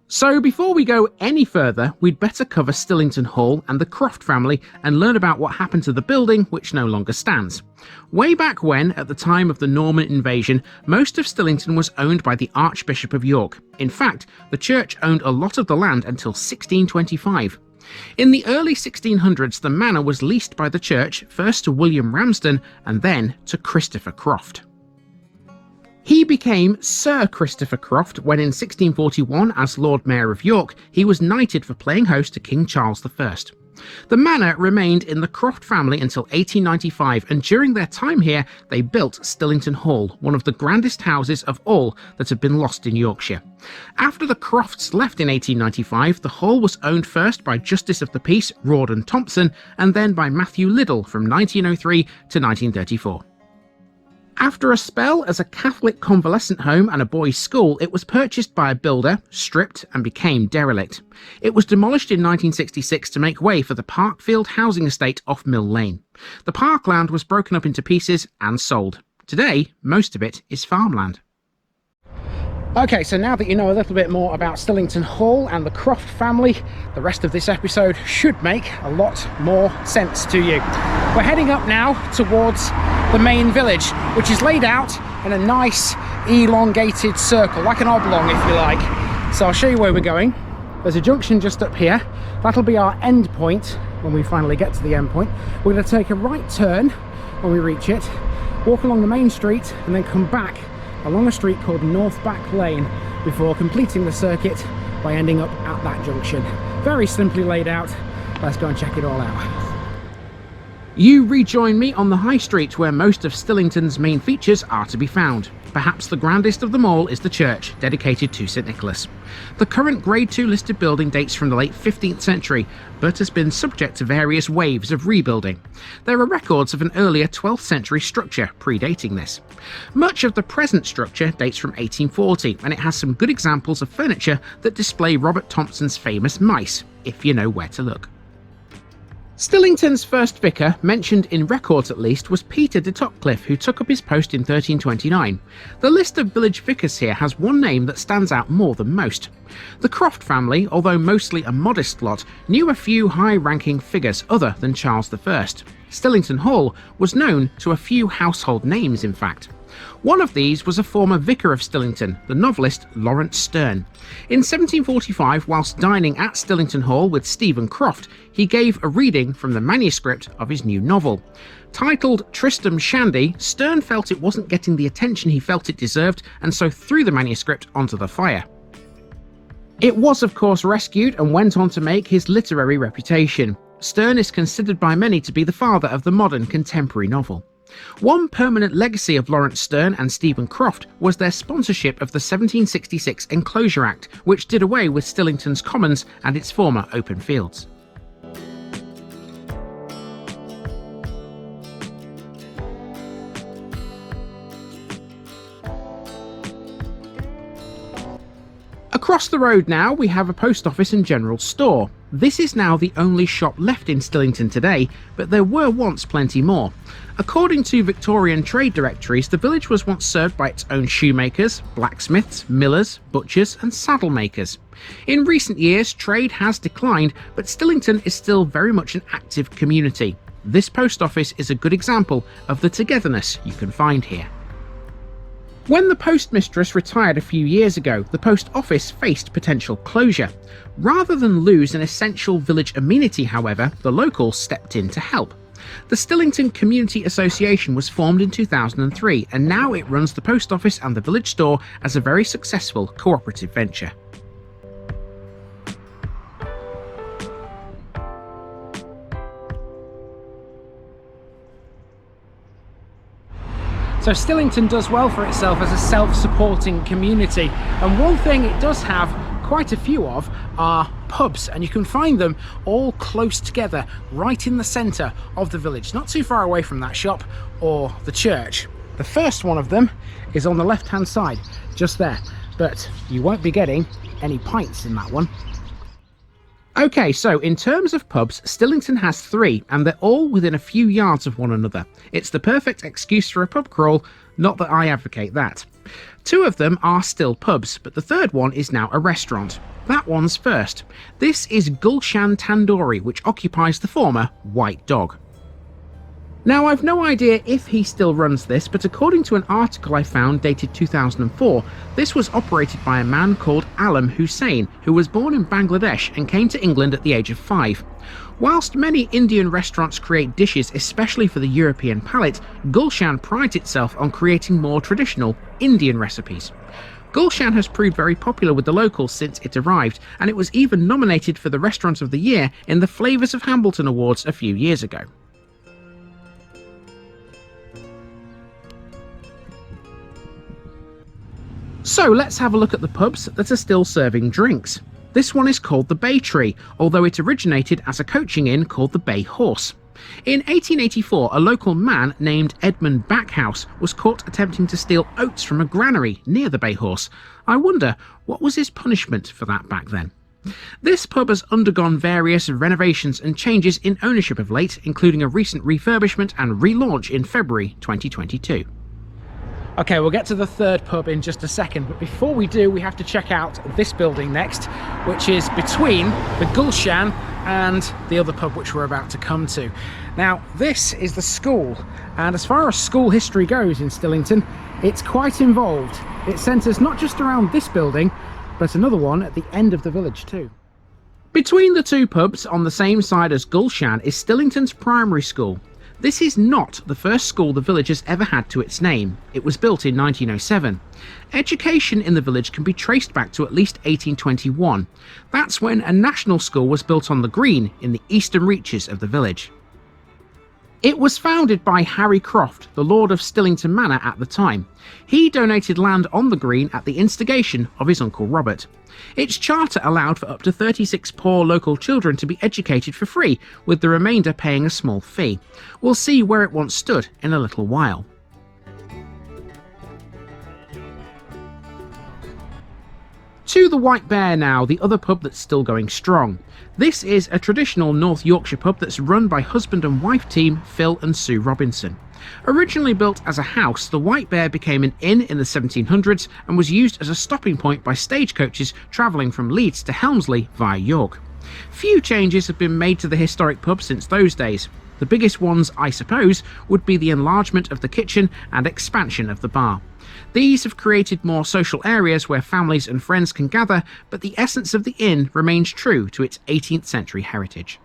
So before we go any further, we'd better cover Stillington Hall and the Croft family and learn about what happened to the building which no longer stands. Way back when, at the time of the Norman invasion, most of Stillington was owned by the Archbishop of York. In fact, the church owned a lot of the land until 1625. In the early 1600s, the manor was leased by the church first to William Ramsden and then to Christopher Croft. He became Sir Christopher Croft when in 1641, as Lord Mayor of York, he was knighted for playing host to King Charles I. The manor remained in the Croft family until 1895, and during their time here, they built Stillington Hall, one of the grandest houses of all that had been lost in Yorkshire. After the Crofts left in 1895, the hall was owned first by Justice of the Peace Rawdon Thompson, and then by Matthew Liddell from 1903 to 1934. After a spell as a Catholic convalescent home and a boys' school, it was purchased by a builder, stripped, and became derelict. It was demolished in 1966 to make way for the Parkfield housing estate off Mill Lane. The parkland was broken up into pieces and sold. Today, most of it is farmland. Okay, so now that you know a little bit more about Stillington Hall and the Croft family, the rest of this episode should make a lot more sense to you. We're heading up now towards the main village, which is laid out in a nice elongated circle, like an oblong if you like. So I'll show you where we're going. There's a junction just up here. That'll be our end point when we finally get to the end point. We're going to take a right turn when we reach it, walk along the main street and then come back along a street called North Back Lane before completing the circuit by ending up at that junction. Very simply laid out. Let's go and check it all out. You rejoin me on the High Street, where most of Stillington's main features are to be found. Perhaps the grandest of them all is the church, dedicated to St Nicholas. The current Grade 2 listed building dates from the late 15th century, but has been subject to various waves of rebuilding. There are records of an earlier 12th century structure predating this. Much of the present structure dates from 1840, and it has some good examples of furniture that display Robert Thompson's famous mice, if you know where to look. Stillington's first vicar, mentioned in records at least, was Peter de Topcliffe, who took up his post in 1329. The list of village vicars here has one name that stands out more than most. The Croft family, although mostly a modest lot, knew a few high-ranking figures other than Charles I. Stillington Hall was known to a few household names, in fact. One of these was a former vicar of Stillington, the novelist Lawrence Sterne. In 1745, whilst dining at Stillington Hall with Stephen Croft, he gave a reading from the manuscript of his new novel. Titled Tristram Shandy, Sterne felt it wasn't getting the attention he felt it deserved, and so threw the manuscript onto the fire. It was of course rescued and went on to make his literary reputation. Sterne is considered by many to be the father of the modern contemporary novel. One permanent legacy of Lawrence Sterne and Stephen Croft was their sponsorship of the 1766 Enclosure Act, which did away with Stillington's commons and its former open fields. Across the road now we have a post office and general store. This is now the only shop left in Stillington today, but there were once plenty more. According to Victorian trade directories, the village was once served by its own shoemakers, blacksmiths, millers, butchers and saddle makers. In recent years, trade has declined, but Stillington is still very much an active community. This post office is a good example of the togetherness you can find here. When the postmistress retired a few years ago, the post office faced potential closure. Rather than lose an essential village amenity, however, the locals stepped in to help. The Stillington Community Association was formed in 2003, and now it runs the post office and the village store as a very successful cooperative venture. So Stillington does well for itself as a self-supporting community, and one thing it does have quite a few of are pubs, and you can find them all close together right in the centre of the village, not too far away from that shop or the church. The first one of them is on the left hand side, just there, but you won't be getting any pints in that one. Okay, so in terms of pubs, Stillington has 3, and they're all within a few yards of one another. It's the perfect excuse for a pub crawl, not that I advocate that. 2 of them are still pubs, but the third one is now a restaurant. That one's first. This is Gulshan Tandoori, which occupies the former White Dog. Now, I've no idea if he still runs this, but according to an article I found dated 2004, this was operated by a man called Alam Hussain, who was born in Bangladesh and came to England at the age of 5. Whilst many Indian restaurants create dishes especially for the European palate, Gulshan prides itself on creating more traditional Indian recipes. Gulshan has proved very popular with the locals since it arrived, and it was even nominated for the Restaurant of the Year in the Flavours of Hambleton Awards a few years ago. So let's have a look at the pubs that are still serving drinks. This one is called the Bay Tree, although it originated as a coaching inn called the Bay Horse. In 1884, a local man named Edmund Backhouse was caught attempting to steal oats from a granary near the Bay Horse. I wonder, what was his punishment for that back then? This pub has undergone various renovations and changes in ownership of late, including a recent refurbishment and relaunch in February 2022. Okay, we'll get to the third pub in just a second, but before we do, we have to check out this building next, which is between the Gulshan and the other pub which we're about to come to. Now, this is the school, and as far as school history goes in Stillington, it's quite involved. It centres not just around this building, but another one at the end of the village too. Between the two pubs on the same side as Gulshan is Stillington's primary school. This is not the first school the village has ever had to its name. It was built in 1907. Education in the village can be traced back to at least 1821. That's when a national school was built on the green in the eastern reaches of the village. It was founded by Harry Croft, the Lord of Stillington Manor at the time. He donated land on the green at the instigation of his uncle Robert. Its charter allowed for up to 36 poor local children to be educated for free, with the remainder paying a small fee. We'll see where it once stood in a little while. To the White Bear now, the other pub that's still going strong. This is a traditional North Yorkshire pub that's run by husband and wife team Phil and Sue Robinson. Originally built as a house, the White Bear became an inn in the 1700s and was used as a stopping point by stagecoaches travelling from Leeds to Helmsley via York. Few changes have been made to the historic pub since those days. The biggest ones, I suppose, would be the enlargement of the kitchen and expansion of the bar. These have created more social areas where families and friends can gather, but the essence of the inn remains true to its 18th century heritage.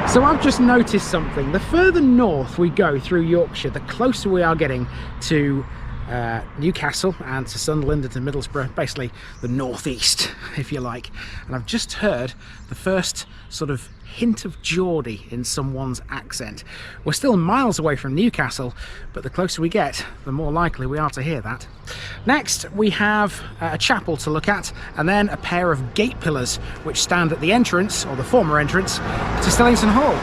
So I've just noticed something. The further north we go through Yorkshire, the closer we are getting to Newcastle and to Sunderland and to Middlesbrough, basically the northeast, if you like. And I've just heard the first sort of hint of Geordie in someone's accent. We're still miles away from Newcastle, but the closer we get, the more likely we are to hear that. Next, we have a chapel to look at, and then a pair of gate pillars which stand at the entrance, or the former entrance, to Stillington Hall.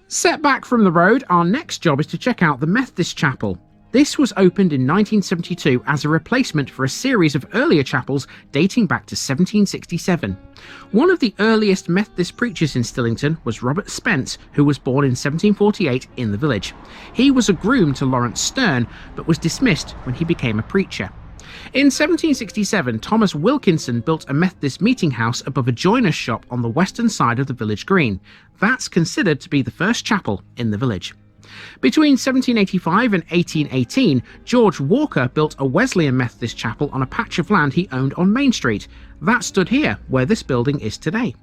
Set back from the road, our next job is to check out the Methodist Chapel. This was opened in 1972 as a replacement for a series of earlier chapels dating back to 1767. One of the earliest Methodist preachers in Stillington was Robert Spence, who was born in 1748 in the village. He was a groom to Lawrence Sterne, but was dismissed when he became a preacher. In 1767, Thomas Wilkinson built a Methodist meeting house above a joiner's shop on the western side of the village green. That's considered to be the first chapel in the village. Between 1785 and 1818, George Walker built a Wesleyan Methodist chapel on a patch of land he owned on Main Street. That stood here, where this building is today.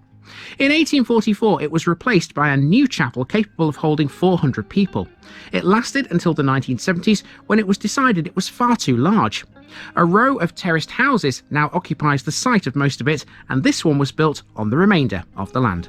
In 1844, it was replaced by a new chapel capable of holding 400 people. It lasted until the 1970s, when it was decided it was far too large. A row of terraced houses now occupies the site of most of it, and this one was built on the remainder of the land.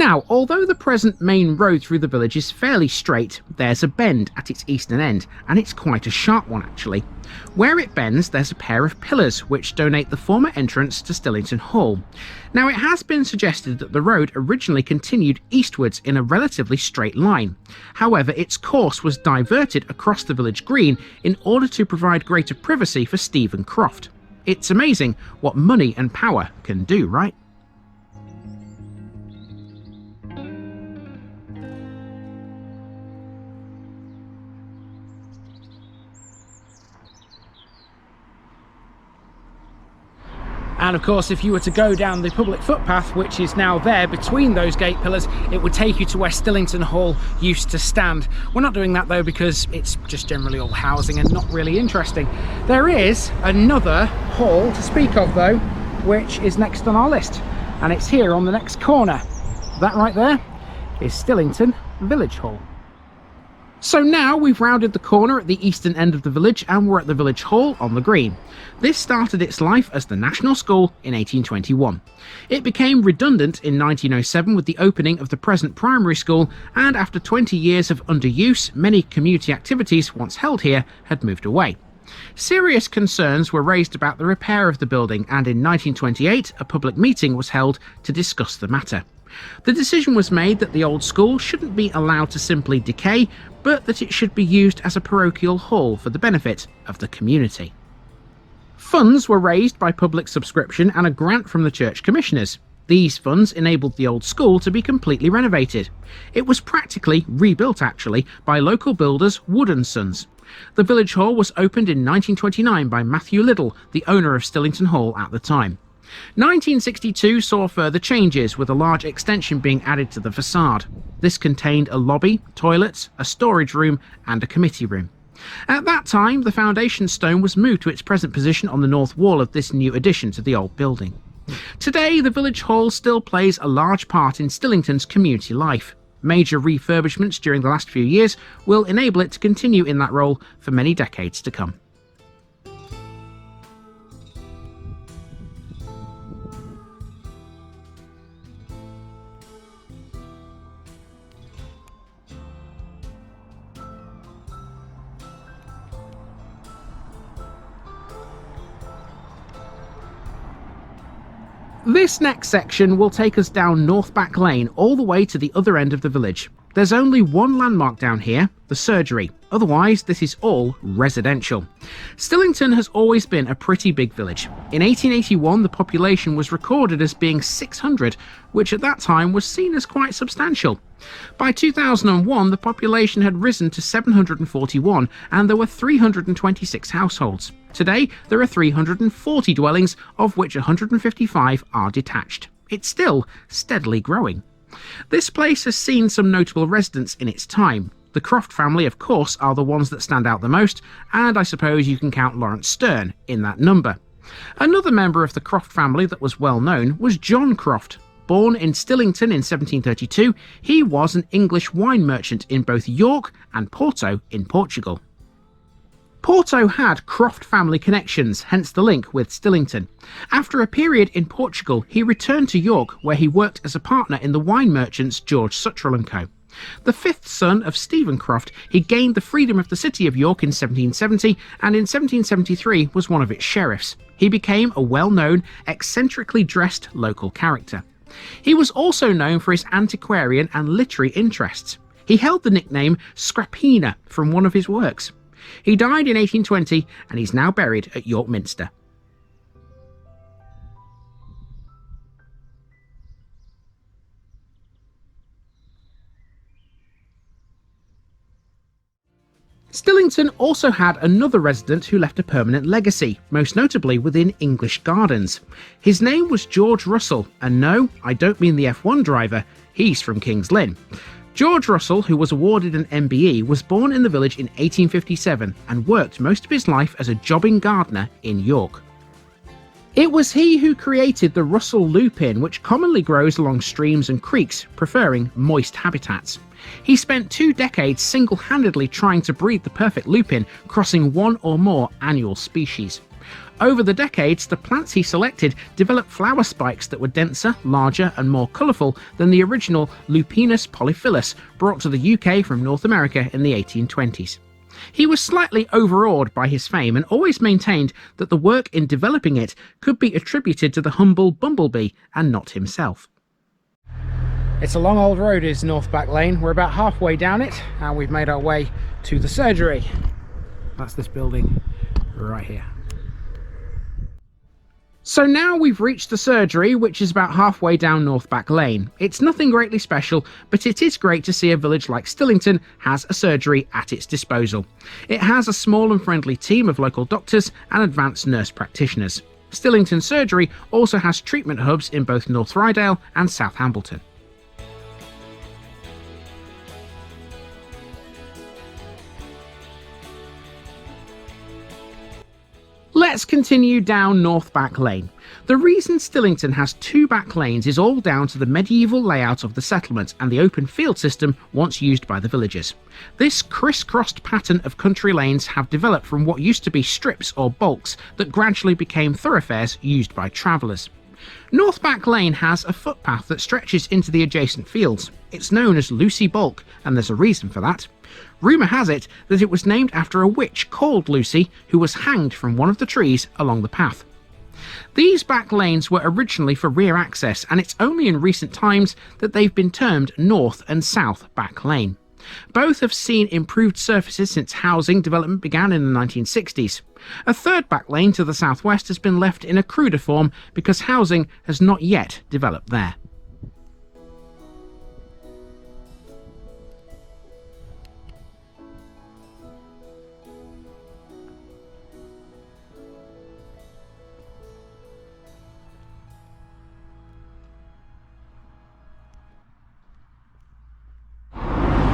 Now, although the present main road through the village is fairly straight, there's a bend at its eastern end, and it's quite a sharp one actually. Where it bends, there's a pair of pillars which donate the former entrance to Stillington Hall. Now, it has been suggested that the road originally continued eastwards in a relatively straight line. However, its course was diverted across the village green in order to provide greater privacy for Stephen Croft. It's amazing what money and power can do, right? And of course, if you were to go down the public footpath, which is now there between those gate pillars, it would take you to where Stillington Hall used to stand. We're not doing that though because it's just generally all housing and not really interesting. There is another hall to speak of though, which is next on our list, and it's here on the next corner. That right there is Stillington Village Hall. So now we've rounded the corner at the eastern end of the village and we're at the village hall on the green. This started its life as the National School in 1821. It became redundant in 1907 with the opening of the present primary school, and after 20 years of underuse, many community activities once held here had moved away. Serious concerns were raised about the repair of the building, and in 1928 a public meeting was held to discuss the matter. The decision was made that the old school shouldn't be allowed to simply decay, but that it should be used as a parochial hall for the benefit of the community. Funds were raised by public subscription and a grant from the church commissioners. These funds enabled the old school to be completely renovated. It was practically rebuilt actually by local builders Wood & Sons. The village hall was opened in 1929 by Matthew Liddell, the owner of Stillington Hall at the time. 1962 saw further changes, with a large extension being added to the facade. This contained a lobby, toilets, a storage room and a committee room. At that time, the foundation stone was moved to its present position on the north wall of this new addition to the old building. Today, the village hall still plays a large part in Stillington's community life. Major refurbishments during the last few years will enable it to continue in that role for many decades to come. This next section will take us down North Back Lane all the way to the other end of the village. There's only one landmark down here, the surgery. Otherwise, this is all residential. Stillington has always been a pretty big village. In 1881, the population was recorded as being 600, which at that time was seen as quite substantial. By 2001, the population had risen to 741, and there were 326 households. Today, there are 340 dwellings, of which 155 are detached. It's still steadily growing. This place has seen some notable residents in its time. The Croft family, of course, are the ones that stand out the most, and I suppose you can count Lawrence Sterne in that number. Another member of the Croft family that was well known was John Croft. Born in Stillington in 1732, he was an English wine merchant in both York and Porto in Portugal. Porto had Croft family connections, hence the link with Stillington. After a period in Portugal, he returned to York, where he worked as a partner in the wine merchants George Suttrell & Co. The fifth son of Stephen Croft, he gained the freedom of the city of York in 1770, and in 1773 was one of its sheriffs. He became a well-known, eccentrically dressed local character. He was also known for his antiquarian and literary interests. He held the nickname Scrapina from one of his works. He died in 1820 and he's now buried at York Minster. Stillington also had another resident who left a permanent legacy, most notably within English gardens. His name was George Russell, and no, I don't mean the F1 driver, he's from King's Lynn. George Russell, who was awarded an MBE, was born in the village in 1857 and worked most of his life as a jobbing gardener in York. It was he who created the Russell lupin, which commonly grows along streams and creeks, preferring moist habitats. He spent 2 decades single-handedly trying to breed the perfect lupin, crossing 1 or more annual species. Over the decades, the plants he selected developed flower spikes that were denser, larger and more colourful than the original Lupinus polyphyllus, brought to the UK from North America in the 1820s. He was slightly overawed by his fame and always maintained that the work in developing it could be attributed to the humble bumblebee and not himself. It's a long old road, is North Back Lane. We're about halfway down it and we've made our way to the surgery. That's this building right here. So now we've reached the surgery, which is about halfway down North Back Lane. It's nothing greatly special, but it is great to see a village like Stillington has a surgery at its disposal. It has a small and friendly team of local doctors and advanced nurse practitioners. Stillington Surgery also has treatment hubs in both North Rydale and South Hambleton. Let's continue down North Back Lane. The reason Stillington has 2 back lanes is all down to the medieval layout of the settlement and the open field system once used by the villagers. This criss-crossed pattern of country lanes have developed from what used to be strips or bulks that gradually became thoroughfares used by travellers. North Back Lane has a footpath that stretches into the adjacent fields. It's known as Lucy Bulk, and there's a reason for that. Rumour has it that it was named after a witch called Lucy who was hanged from one of the trees along the path. These back lanes were originally for rear access, and it's only in recent times that they've been termed North and South Back Lane. Both have seen improved surfaces since housing development began in the 1960s. A third back lane to the southwest has been left in a cruder form because housing has not yet developed there.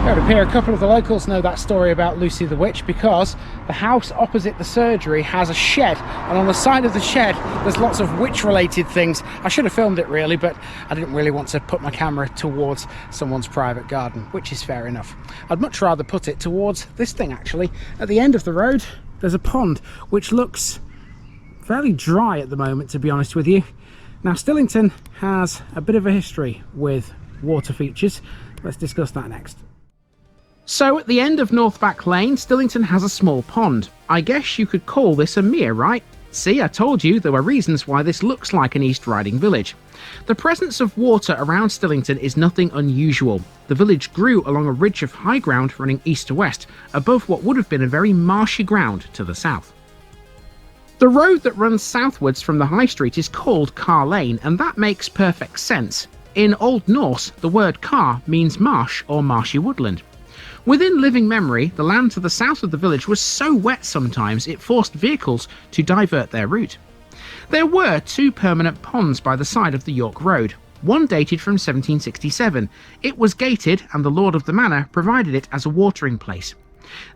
It would appear a couple of the locals know that story about Lucy the Witch because the house opposite the surgery has a shed, and on the side of the shed there's lots of witch related things. I should have filmed it really, but I didn't really want to put my camera towards someone's private garden, which is fair enough. I'd much rather put it towards this thing actually. At the end of the road there's a pond which looks fairly dry at the moment, to be honest with you. Now Stillington has a bit of a history with water features. Let's discuss that next. So at the end of North Back Lane, Stillington has a small pond. I guess you could call this a mere, right? See, I told you there were reasons why this looks like an East Riding village. The presence of water around Stillington is nothing unusual. The village grew along a ridge of high ground running east to west, above what would have been a very marshy ground to the south. The road that runs southwards from the high street is called Carr Lane, and that makes perfect sense. In Old Norse, the word Carr means marsh or marshy woodland. Within living memory, the land to the south of the village was so wet sometimes it forced vehicles to divert their route. There were 2 permanent ponds by the side of the York Road. One dated from 1767. It was gated and the lord of the manor provided it as a watering place.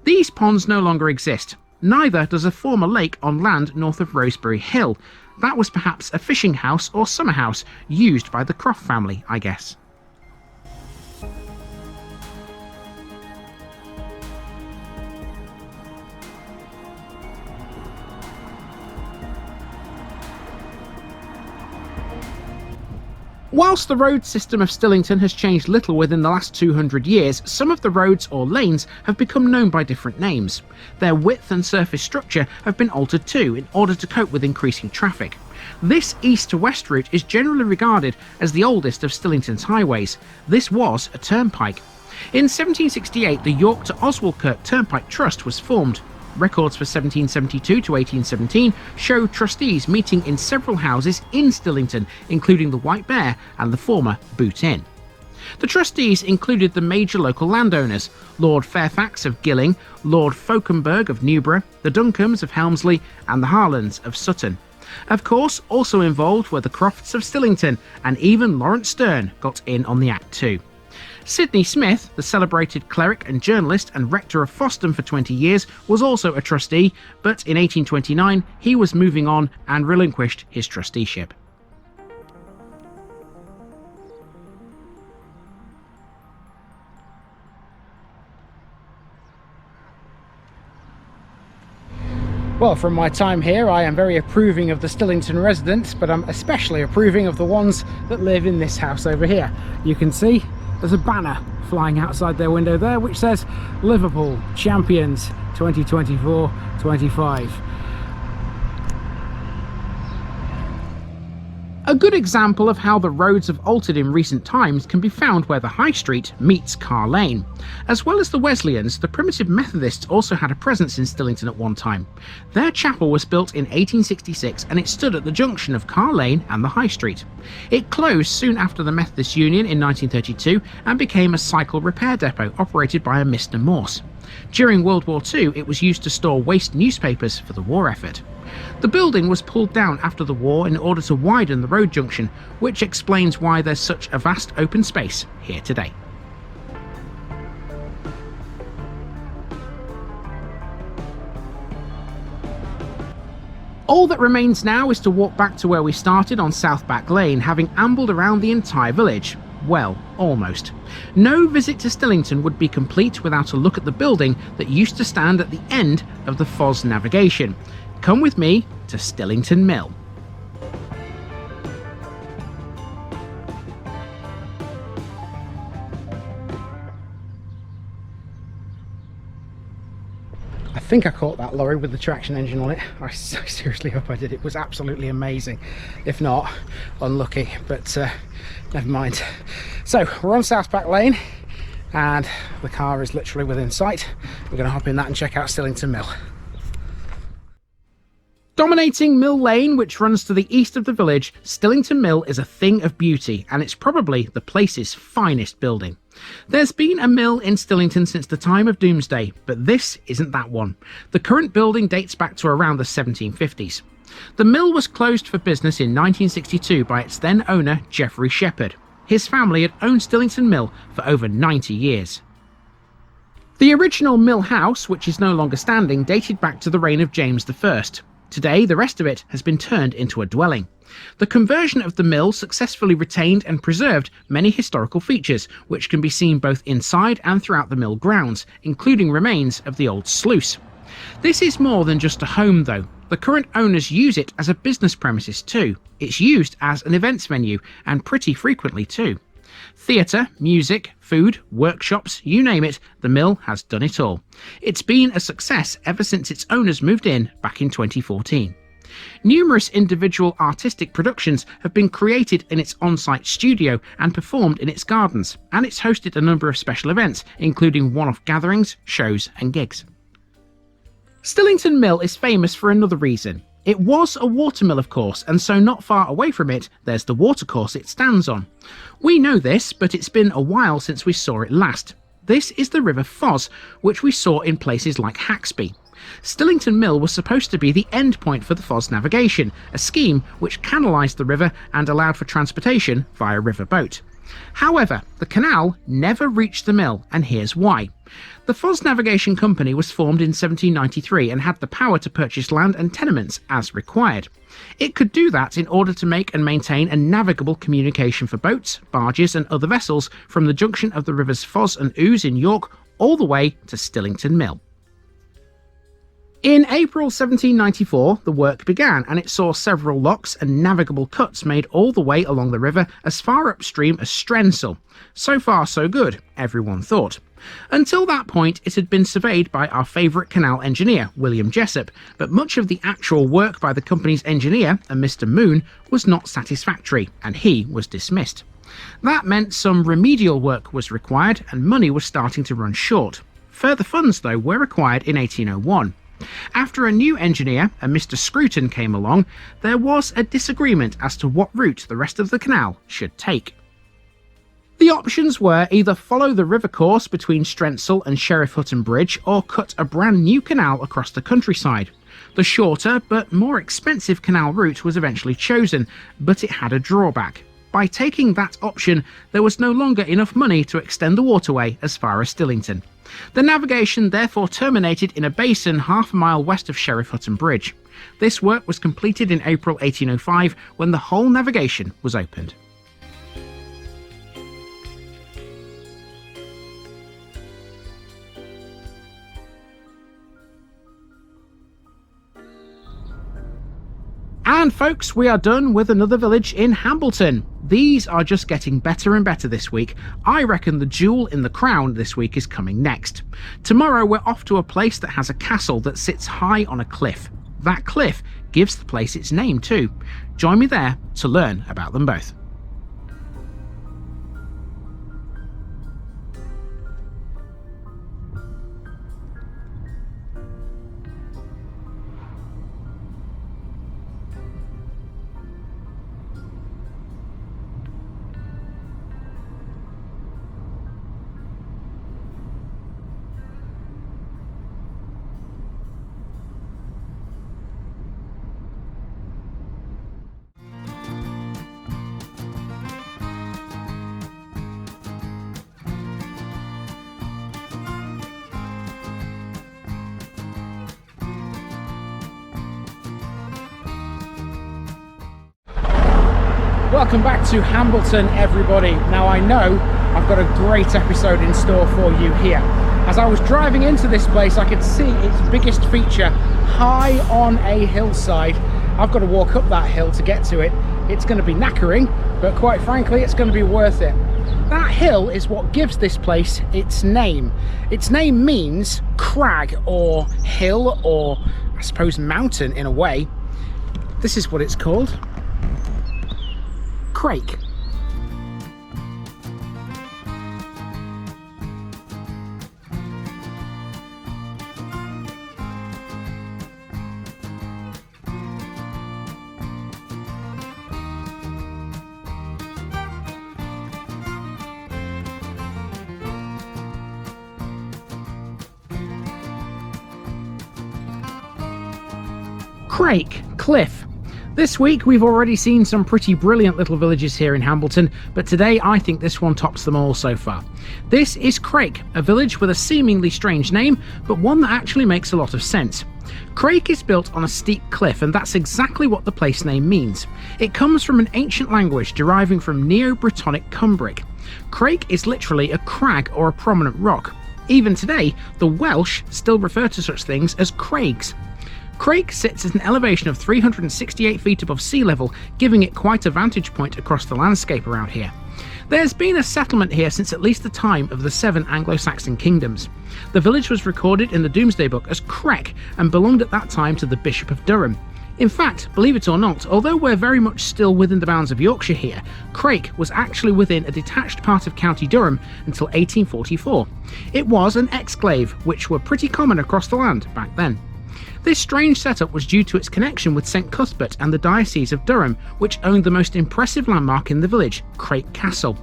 These ponds no longer exist. Neither does a former lake on land north of Rosebery Hill. That was perhaps a fishing house or summer house used by the Croft family, I guess. Whilst the road system of Stillington has changed little within the last 200 years, some of the roads or lanes have become known by different names. Their width and surface structure have been altered too in order to cope with increasing traffic. This east to west route is generally regarded as the oldest of Stillington's highways. This was a turnpike. In 1768, the York to Oswaldkirk Turnpike Trust was formed. Records for 1772 to 1817 show trustees meeting in several houses in Stillington, including the White Bear and the former Boot Inn. The trustees included the major local landowners, Lord Fairfax of Gilling, Lord Fauconberg of Newborough, the Duncombe of Helmsley and the Harlands of Sutton. Of course, also involved were the Crofts of Stillington, and even Lawrence Sterne got in on the act too. Sidney Smith, the celebrated cleric and journalist and rector of Foston for 20 years, was also a trustee, but in 1829 he was moving on and relinquished his trusteeship. Well, from my time here, I am very approving of the Stillington residents, but I'm especially approving of the ones that live in this house over here. You can see there's a banner flying outside their window there which says Liverpool Champions 2024-25. A good example of how the roads have altered in recent times can be found where the High Street meets Carr Lane. As well as the Wesleyans, the Primitive Methodists also had a presence in Stillington at one time. Their chapel was built in 1866 and it stood at the junction of Carr Lane and the High Street. It closed soon after the Methodist Union in 1932 and became a cycle repair depot operated by a Mr. Morse. During World War II, it was used to store waste newspapers for the war effort. The building was pulled down after the war in order to widen the road junction, which explains why there's such a vast open space here today. All that remains now is to walk back to where we started on South Back Lane, having ambled around the entire village. Well, almost. No visit to Stillington would be complete without a look at the building that used to stand at the end of the Foss navigation. Come with me to Stillington Mill. I think I caught that lorry with the traction engine on it. I seriously hope I did. It was absolutely amazing. If not, unlucky, but never mind. So we're on South Back Lane and the car is literally within sight. We're going to hop in that and check out Stillington Mill. Dominating Mill Lane, which runs to the east of the village, Stillington Mill is a thing of beauty, and it's probably the place's finest building. There's been a mill in Stillington since the time of Doomsday, but this isn't that one. The current building dates back to around the 1750s. The mill was closed for business in 1962 by its then owner, Geoffrey Shepherd. His family had owned Stillington Mill for over 90 years. The original mill house, which is no longer standing, dated back to the reign of James I. Today, the rest of it has been turned into a dwelling. The conversion of the mill successfully retained and preserved many historical features, which can be seen both inside and throughout the mill grounds, including remains of the old sluice. This is more than just a home though. The current owners use it as a business premises too. It's used as an events venue, and pretty frequently too. Theatre, music, food, workshops, you name it, the mill has done it all. It's been a success ever since its owners moved in back in 2014. Numerous individual artistic productions have been created in its on-site studio and performed in its gardens, and it's hosted a number of special events, including one-off gatherings, shows and gigs. Stillington Mill is famous for another reason. It was a watermill, of course, and so not far away from it, there's the watercourse it stands on. We know this, but it's been a while since we saw it last. This is the River Foss, which we saw in places like Haxby. Stillington Mill was supposed to be the end point for the Foss navigation, a scheme which canalised the river and allowed for transportation via riverboat. However, the canal never reached the mill, and here's why. The Foss Navigation Company was formed in 1793 and had the power to purchase land and tenements as required. It could do that in order to make and maintain a navigable communication for boats, barges and other vessels from the junction of the rivers Foss and Ouse in York all the way to Stillington Mill. In April 1794, the work began, and it saw several locks and navigable cuts made all the way along the river as far upstream as Strensall. So far so good, everyone thought. Until that point, it had been surveyed by our favourite canal engineer, William Jessup, but much of the actual work by the company's engineer, a Mr. Moon, was not satisfactory, and he was dismissed. That meant some remedial work was required, and money was starting to run short. Further funds, though, were required in 1801. After a new engineer, a Mr. Scruton, came along, there was a disagreement as to what route the rest of the canal should take. The options were either follow the river course between Strensall and Sheriff Hutton Bridge or cut a brand new canal across the countryside. The shorter but more expensive canal route was eventually chosen, but it had a drawback. By taking that option, there was no longer enough money to extend the waterway as far as Stillington. The navigation therefore terminated in a basin half a mile west of Sheriff Hutton Bridge. This work was completed in April 1805 when the whole navigation was opened. And folks, we are done with another village in Hambleton. These are just getting better and better this week. I reckon the jewel in the crown this week is coming next. Tomorrow we're off to a place that has a castle that sits high on a cliff. That cliff gives the place its name too. Join me there to learn about them both. Welcome back to Hambleton, everybody. Now I know I've got a great episode in store for you here. As I was driving into this place, I could see its biggest feature high on a hillside. I've got to walk up that hill to get to it. It's going to be knackering, but quite frankly, it's going to be worth it. That hill is what gives this place its name. Its name means crag or hill, or I suppose mountain in a way. This is what it's called. Crayke. Crayke, cliff. This week we've already seen some pretty brilliant little villages here in Hambleton, but today I think this one tops them all so far. This is Crayke, a village with a seemingly strange name, but one that actually makes a lot of sense. Crayke is built on a steep cliff, and that's exactly what the place name means. It comes from an ancient language deriving from Neo-Brittonic Cumbric. Crayke is literally a crag or a prominent rock. Even today, the Welsh still refer to such things as craigs. Crayke sits at an elevation of 368 feet above sea level, giving it quite a vantage point across the landscape around here. There's been a settlement here since at least the time of the 7 Anglo-Saxon kingdoms. The village was recorded in the Domesday Book as Crek and belonged at that time to the Bishop of Durham. In fact, believe it or not, although we're very much still within the bounds of Yorkshire here, Crayke was actually within a detached part of County Durham until 1844. It was an exclave, which were pretty common across the land back then. This strange setup was due to its connection with St Cuthbert and the Diocese of Durham, which owned the most impressive landmark in the village, Crayke Castle.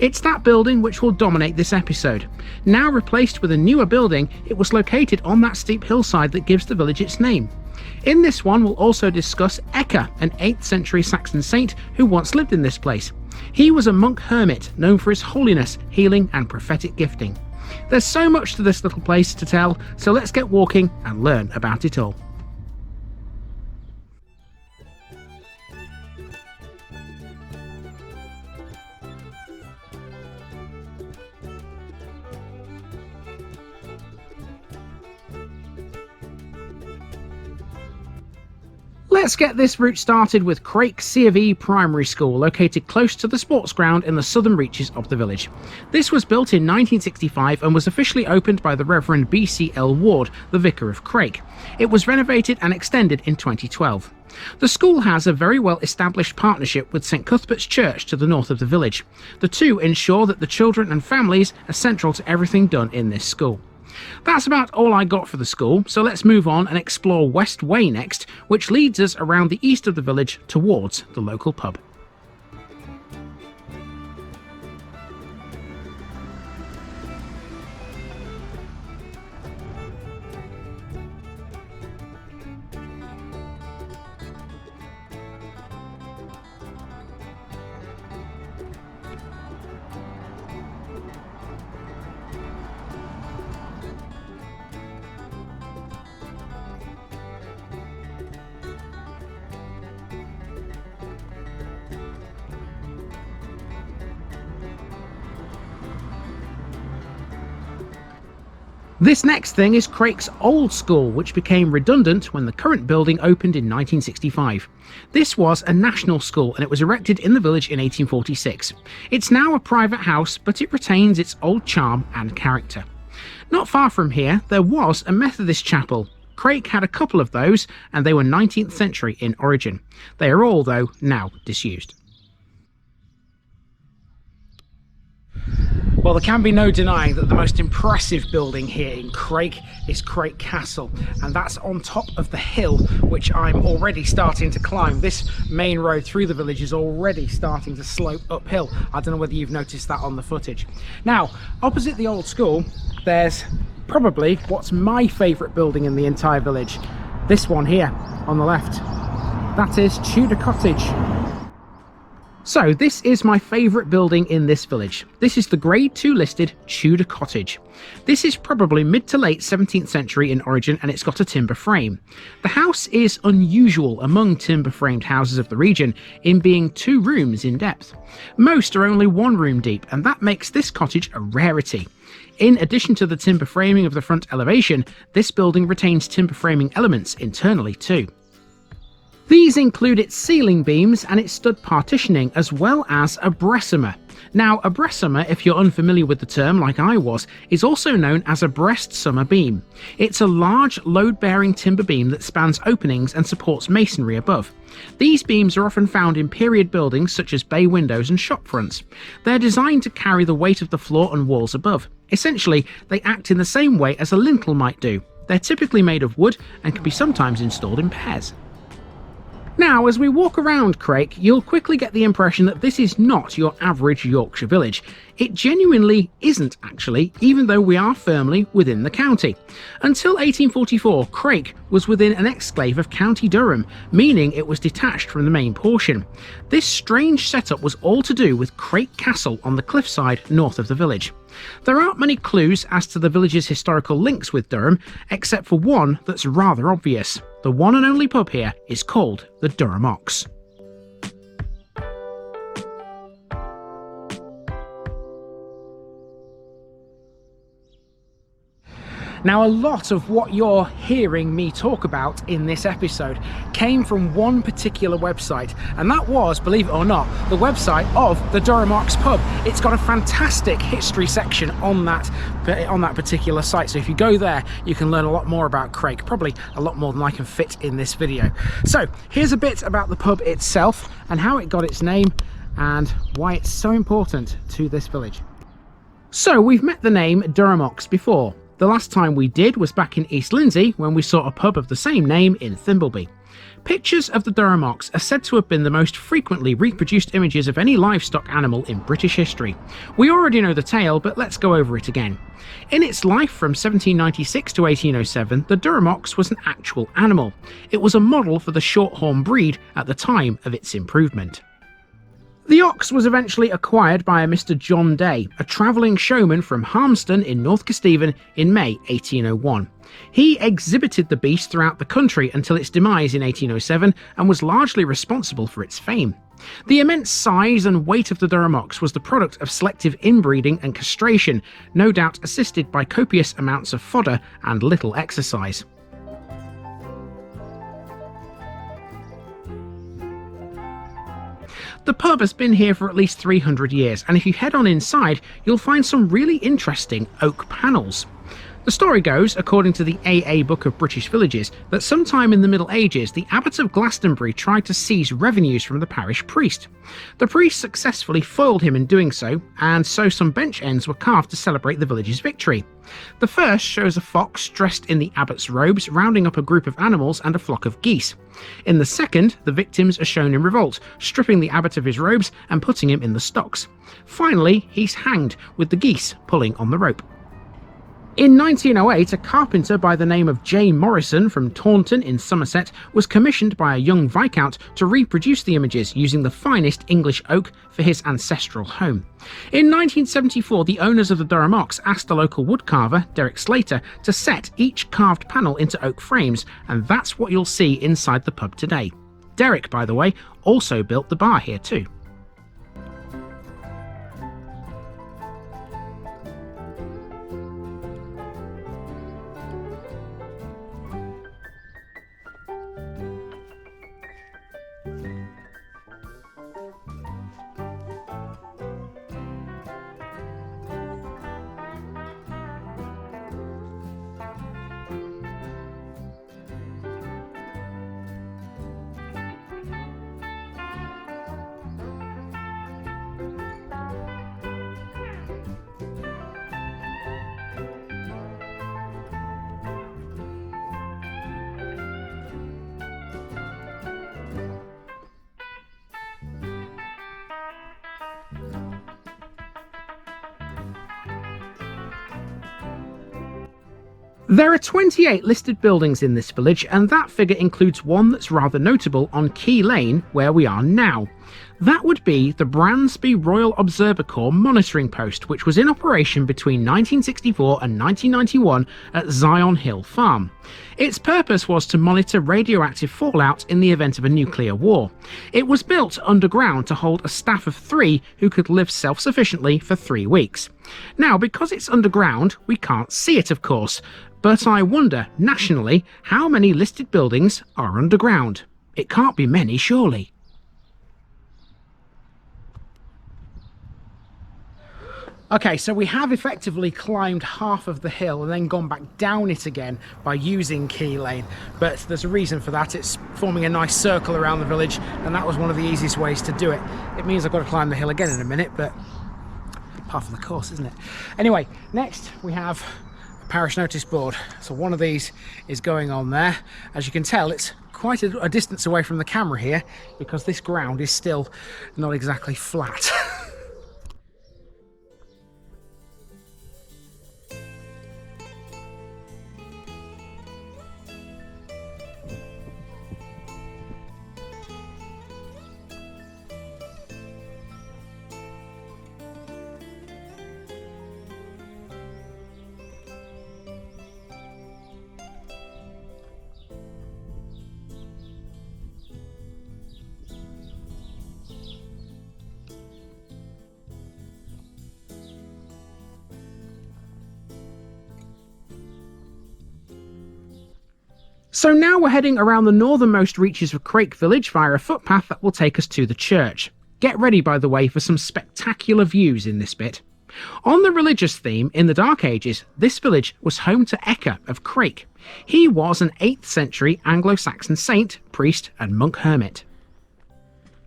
It's that building which will dominate this episode. Now replaced with a newer building, it was located on that steep hillside that gives the village its name. In this one we'll also discuss Ecke, an 8th century Saxon saint who once lived in this place. He was a monk hermit known for his holiness, healing and prophetic gifting. There's so much to this little place to tell, so let's get walking and learn about it all. Let's get this route started with Crayke C of E Primary School, located close to the sports ground in the southern reaches of the village. This was built in 1965 and was officially opened by the Reverend B.C.L. Ward, the Vicar of Crayke. It was renovated and extended in 2012. The school has a very well established partnership with St Cuthbert's Church to the north of the village. The two ensure that the children and families are central to everything done in this school. That's about all I got for the school, so let's move on and explore West Way next, which leads us around the east of the village towards the local pub. This next thing is Crake's old school, which became redundant when the current building opened in 1965. This was a national school and it was erected in the village in 1846. It's now a private house, but it retains its old charm and character. Not far from here, there was a Methodist chapel. Crayke had a couple of those, and they were 19th century in origin. They are all, though, now disused. Well, there can be no denying that the most impressive building here in Crayke is Crayke Castle, and that's on top of the hill, which I'm already starting to climb. This main road through the village is already starting to slope uphill. I don't know whether you've noticed that on the footage. Now, opposite the old school, there's probably what's my favourite building in the entire village. This one here on the left. That is Tudor Cottage. So this is my favourite building in this village. This is the Grade 2 listed Tudor Cottage. This is probably mid to late 17th century in origin, and it's got a timber frame. The house is unusual among timber framed houses of the region in being 2 rooms in depth. Most are only 1 room deep, and that makes this cottage a rarity. In addition to the timber framing of the front elevation, this building retains timber framing elements internally too. These include its ceiling beams and its stud partitioning, as well as a bressumer. Now, a bressumer, if you're unfamiliar with the term like I was, is also known as a breast summer beam. It's a large, load-bearing timber beam that spans openings and supports masonry above. These beams are often found in period buildings such as bay windows and shop fronts. They're designed to carry the weight of the floor and walls above. Essentially, they act in the same way as a lintel might do. They're typically made of wood and can be sometimes installed in pairs. Now, as we walk around Crayke, you'll quickly get the impression that this is not your average Yorkshire village. It genuinely isn't actually, even though we are firmly within the county. Until 1844, Crayke was within an exclave of County Durham, meaning it was detached from the main portion. This strange setup was all to do with Crayke Castle on the cliffside north of the village. There aren't many clues as to the village's historical links with Durham, except for one that's rather obvious. The one and only pub here is called the Durham Ox. Now, a lot of what you're hearing me talk about in this episode came from one particular website, and that was, believe it or not, the website of the Durham Ox pub. It's got a fantastic history section on that particular site, so if you go there you can learn a lot more about Crayke, probably a lot more than I can fit in this video. So here's a bit about the pub itself and how it got its name and why it's so important to this village. So we've met the name Durham Ox before. The last time we did was back in East Lindsey when we saw a pub of the same name in Thimbleby. Pictures of the Durham Ox are said to have been the most frequently reproduced images of any livestock animal in British history. We already know the tale, but let's go over it again. In its life from 1796 to 1807, the Durham Ox was an actual animal. It was a model for the shorthorn breed at the time of its improvement. The ox was eventually acquired by a Mr. John Day, a travelling showman from Hambleton in North Kesteven in May 1801. He exhibited the beast throughout the country until its demise in 1807 and was largely responsible for its fame. The immense size and weight of the Durham Ox was the product of selective inbreeding and castration, no doubt assisted by copious amounts of fodder and little exercise. The pub has been here for at least 300 years, and if you head on inside, you'll find some really interesting oak panels. The story goes, according to the AA Book of British Villages, that sometime in the Middle Ages, the Abbot of Glastonbury tried to seize revenues from the parish priest. The priest successfully foiled him in doing so, and so some bench ends were carved to celebrate the village's victory. The first shows a fox dressed in the abbot's robes rounding up a group of animals and a flock of geese. In the second, the victims are shown in revolt, stripping the abbot of his robes and putting him in the stocks. Finally, he's hanged, with the geese pulling on the rope. In 1908, a carpenter by the name of J. Morrison from Taunton in Somerset was commissioned by a young viscount to reproduce the images using the finest English oak for his ancestral home. In 1974, the owners of the Durham Ox asked a local woodcarver, Derek Slater, to set each carved panel into oak frames, and that's what you'll see inside the pub today. Derek, by the way, also built the bar here too. There are 28 listed buildings in this village, and that figure includes one that's rather notable on Key Lane, where we are now. That would be the Bransby Royal Observer Corps monitoring post, which was in operation between 1964 and 1991 at Zion Hill Farm. Its purpose was to monitor radioactive fallout in the event of a nuclear war. It was built underground to hold a staff of 3 who could live self-sufficiently for 3 weeks. Now, because it's underground, we can't see it, of course, but I wonder, nationally, how many listed buildings are underground? It can't be many, surely. Okay, so we have effectively climbed half of the hill and then gone back down it again by using Key Lane, but there's a reason for that. It's forming a nice circle around the village, and that was one of the easiest ways to do it. It means I've got to climb the hill again in a minute, but half of the course, isn't it? Anyway, next we have a parish notice board. So one of these is going on there. As you can tell, it's quite a distance away from the camera here because this ground is still not exactly flat. So now we're heading around the northernmost reaches of Crayke Village via a footpath that will take us to the church. Get ready, by the way, for some spectacular views in this bit. On the religious theme, in the Dark Ages, this village was home to Ecke of Crayke. He was an 8th century Anglo-Saxon saint, priest and monk hermit.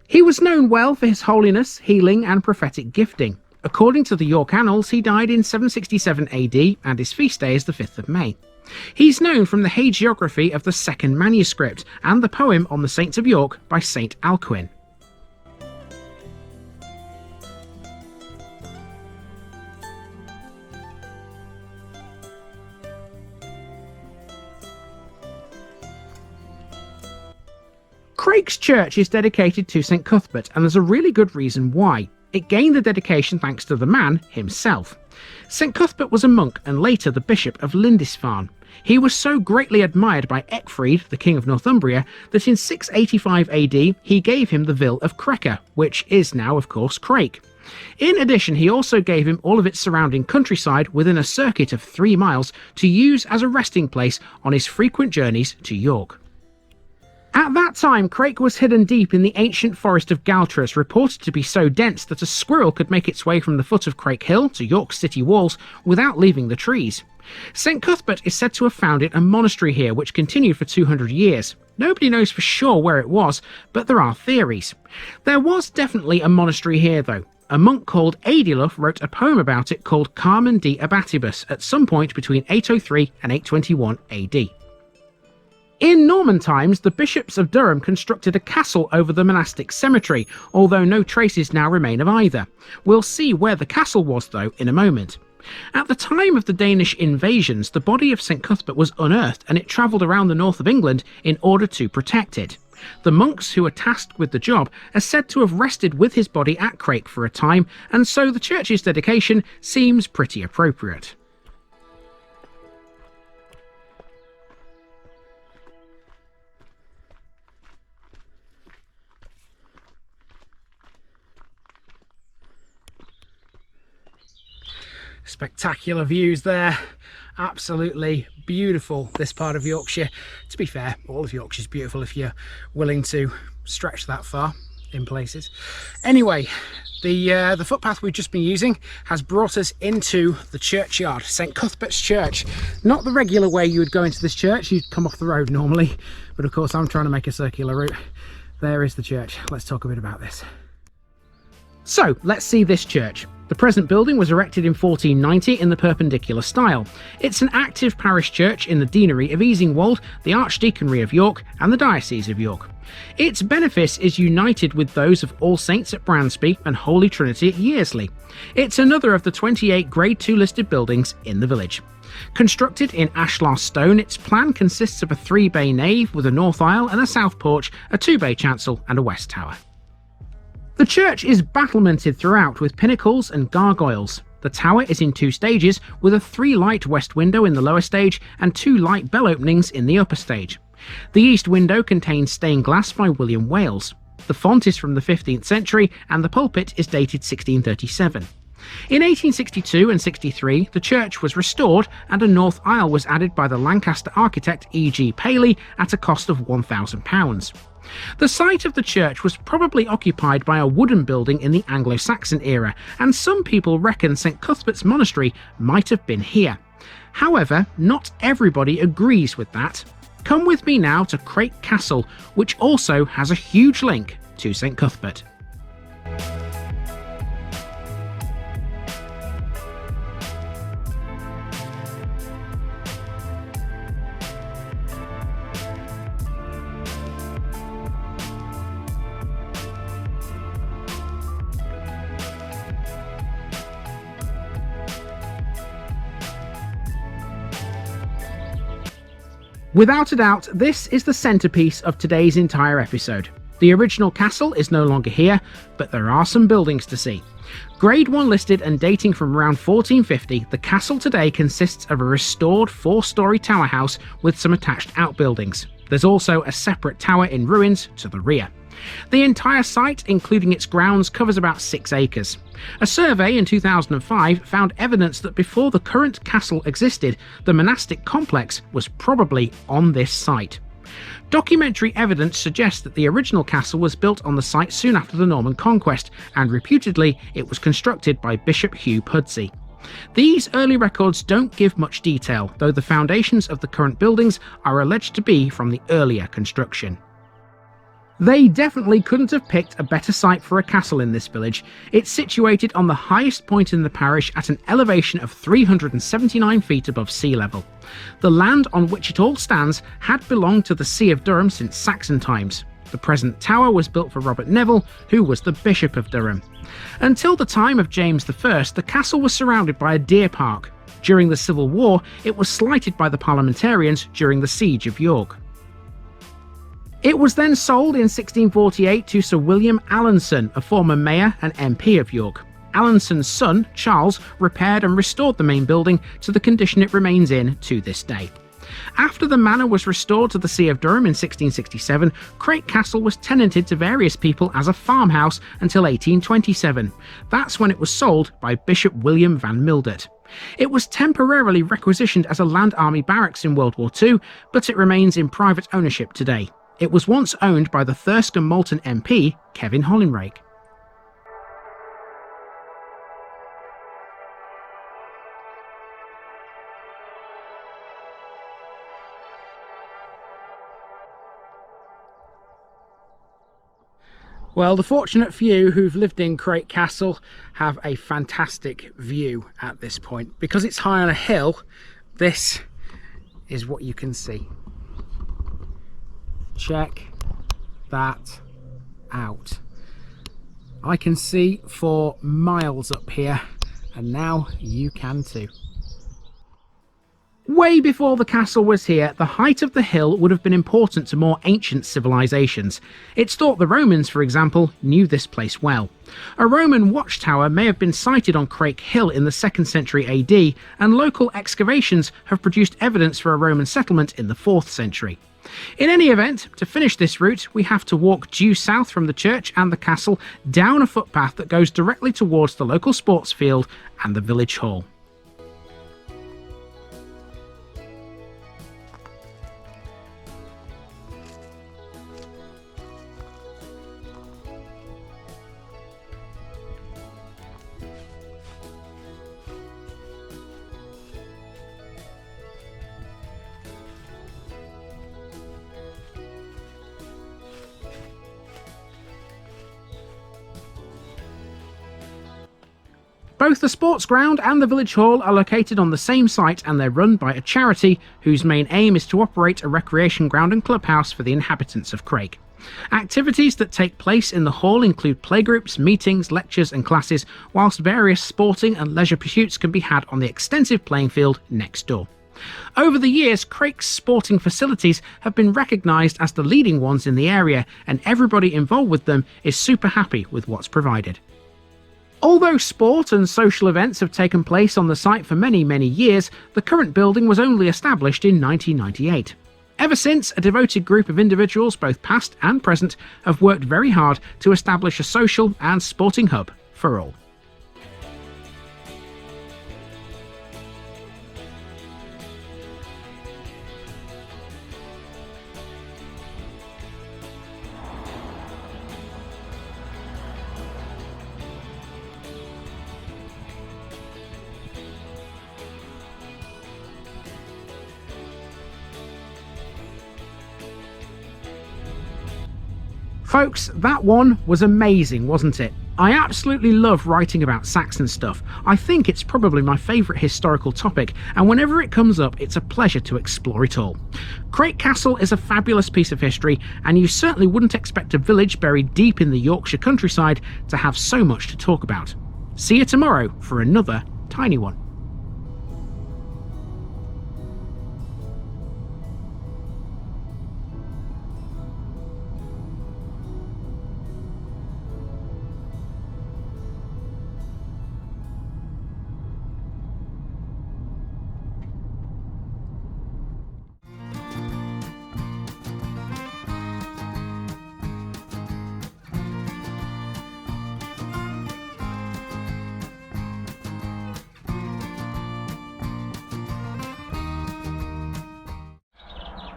He was known well for his holiness, healing and prophetic gifting. According to the York Annals, he died in 767 AD and his feast day is the 5th of May. He's known from the hagiography of the second manuscript and the poem on the Saints of York by St Alcuin. Crayke's church is dedicated to St Cuthbert, and there's a really good reason why. It gained the dedication thanks to the man himself. St Cuthbert was a monk and later the Bishop of Lindisfarne. He was so greatly admired by Ecgfrith, the King of Northumbria, that in 685 AD he gave him the Ville of Creke, which is now, of course, Crayke. In addition, he also gave him all of its surrounding countryside within a circuit of 3 miles to use as a resting place on his frequent journeys to York. At that time, Crayke was hidden deep in the ancient forest of Galtres, reported to be so dense that a squirrel could make its way from the foot of Crayke Hill to York city walls without leaving the trees. St Cuthbert is said to have founded a monastery here which continued for 200 years. Nobody knows for sure where it was, but there are theories. There was definitely a monastery here though. A monk called Aediluf wrote a poem about it called Carmen de Abatibus at some point between 803 and 821 AD. In Norman times, the bishops of Durham constructed a castle over the monastic cemetery, although no traces now remain of either. We'll see where the castle was, though, in a moment. At the time of the Danish invasions, the body of St Cuthbert was unearthed and it travelled around the north of England in order to protect it. The monks who were tasked with the job are said to have rested with his body at Crayke for a time, and so the church's dedication seems pretty appropriate. Spectacular views there, absolutely beautiful this part of Yorkshire. To be fair, all of Yorkshire's beautiful if you're willing to stretch that far in places. Anyway, the footpath we've just been using has brought us into the churchyard, St Cuthbert's Church. Not the regular way you would go into this church, you'd come off the road normally, but of course I'm trying to make a circular route. There is the church. Let's talk a bit about this. So, let's see this church. The present building was erected in 1490 in the Perpendicular style. It's an active parish church in the deanery of Easingwold, the Archdeaconry of York and the Diocese of York. Its benefice is united with those of All Saints at Bransby and Holy Trinity at Yearsley. It's another of the 28 Grade 2 listed buildings in the village. Constructed in ashlar stone, its plan consists of a 3-bay nave with a north aisle and a south porch, a 2-bay chancel and a west tower. The church is battlemented throughout with pinnacles and gargoyles. The tower is in 2 stages, with a 3-light west window in the lower stage and 2 light bell openings in the upper stage. The east window contains stained glass by William Wales. The font is from the 15th century and the pulpit is dated 1637. In 1862 and 63, the church was restored and a north aisle was added by the Lancaster architect E.G. Paley at a cost of £1,000. The site of the church was probably occupied by a wooden building in the Anglo-Saxon era, and some people reckon St Cuthbert's Monastery might have been here. However, not everybody agrees with that. Come with me now to Crayke Castle, which also has a huge link to St Cuthbert. Without a doubt, this is the centrepiece of today's entire episode. The original castle is no longer here, but there are some buildings to see. Grade 1 listed and dating from around 1450, the castle today consists of a restored 4-storey tower house with some attached outbuildings. There's also a separate tower in ruins to the rear. The entire site, including its grounds, covers about 6 acres. A survey in 2005 found evidence that before the current castle existed, the monastic complex was probably on this site. Documentary evidence suggests that the original castle was built on the site soon after the Norman conquest, and reputedly it was constructed by Bishop Hugh Pudsey. These early records don't give much detail, though the foundations of the current buildings are alleged to be from the earlier construction. They definitely couldn't have picked a better site for a castle in this village. It's situated on the highest point in the parish at an elevation of 379 feet above sea level. The land on which it all stands had belonged to the See of Durham since Saxon times. The present tower was built for Robert Neville, who was the Bishop of Durham. Until the time of James I, the castle was surrounded by a deer park. During the Civil War, it was slighted by the parliamentarians during the Siege of York. It was then sold in 1648 to Sir William Allenson, a former mayor and MP of York. Allenson's son, Charles, repaired and restored the main building to the condition it remains in to this day. After the manor was restored to the See of Durham in 1667, Crayke Castle was tenanted to various people as a farmhouse until 1827. That's when it was sold by Bishop William van Mildert. It was temporarily requisitioned as a land army barracks in World War II, but it remains in private ownership today. It was once owned by the Thirsk and Moulton MP, Kevin Hollinrake. Well, the fortunate few who've lived in Crayke Castle have a fantastic view at this point. Because it's high on a hill, this is what you can see. Check that out. I can see for miles up here, and now you can too. Way before the castle was here, the height of the hill would have been important to more ancient civilizations. It's thought the Romans, for example, knew this place well. A Roman watchtower may have been sited on Crayke Hill in the 2nd century AD, and local excavations have produced evidence for a Roman settlement in the 4th century. In any event, to finish this route, we have to walk due south from the church and the castle down a footpath that goes directly towards the local sports field and the village hall. Both the sports ground and the village hall are located on the same site, and they're run by a charity whose main aim is to operate a recreation ground and clubhouse for the inhabitants of Crayke. Activities that take place in the hall include playgroups, meetings, lectures and classes, whilst various sporting and leisure pursuits can be had on the extensive playing field next door. Over the years, Crayke's sporting facilities have been recognised as the leading ones in the area, and everybody involved with them is super happy with what's provided. Although sport and social events have taken place on the site for many, many years, the current building was only established in 1998. Ever since, a devoted group of individuals, both past and present, have worked very hard to establish a social and sporting hub for all. Folks, that one was amazing, wasn't it? I absolutely love writing about Saxon stuff. I think it's probably my favourite historical topic, and whenever it comes up, it's a pleasure to explore it all. Crayke Castle is a fabulous piece of history, and you certainly wouldn't expect a village buried deep in the Yorkshire countryside to have so much to talk about. See you tomorrow for another tiny one.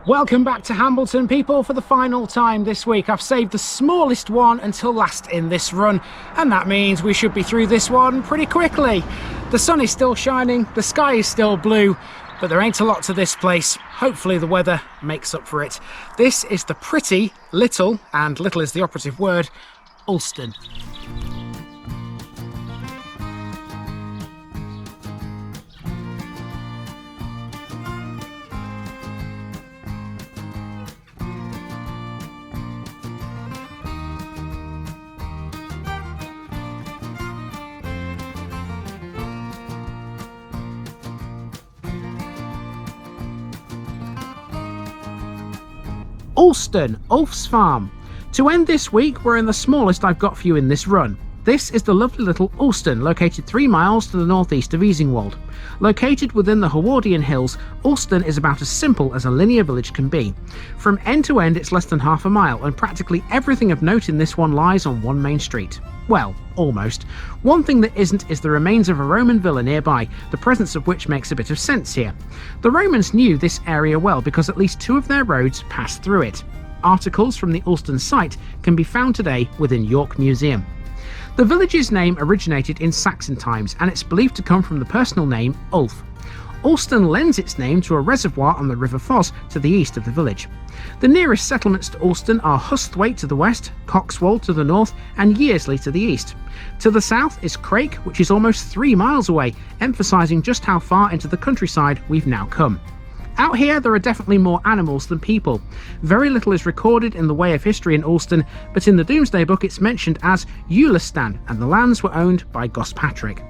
Welcome back to Hambleton, people, for the final time this week. I've saved the smallest one until last in this run, and that means we should be through this one pretty quickly. The sun is still shining, the sky is still blue, but there ain't a lot to this place. Hopefully the weather makes up for it. This is the pretty little, and little is the operative word, Oulston. Oulston, Ulf's farm. To end this week, we're in the smallest I've got for you in this run. This is the lovely little Oulston, located 3 miles to the northeast of Easingwold. Located within the Howardian Hills, Oulston is about as simple as a linear village can be. From end to end, it's less than half a mile, and practically everything of note in this one lies on one main street. Well, almost. One thing that isn't is the remains of a Roman villa nearby, the presence of which makes a bit of sense here. The Romans knew this area well because at least 2 of their roads passed through it. Articles from the Oulston site can be found today within York Museum. The village's name originated in Saxon times, and it's believed to come from the personal name Ulf. Oulston lends its name to a reservoir on the River Foss to the east of the village. The nearest settlements to Oulston are Husthwaite to the west, Coxwold to the north, and Yearsley to the east. To the south is Crayke, which is almost 3 miles away, emphasising just how far into the countryside we've now come. Out here, there are definitely more animals than people. Very little is recorded in the way of history in Oulston, but in the Domesday Book it's mentioned as Eulestan, and the lands were owned by Gospatrick.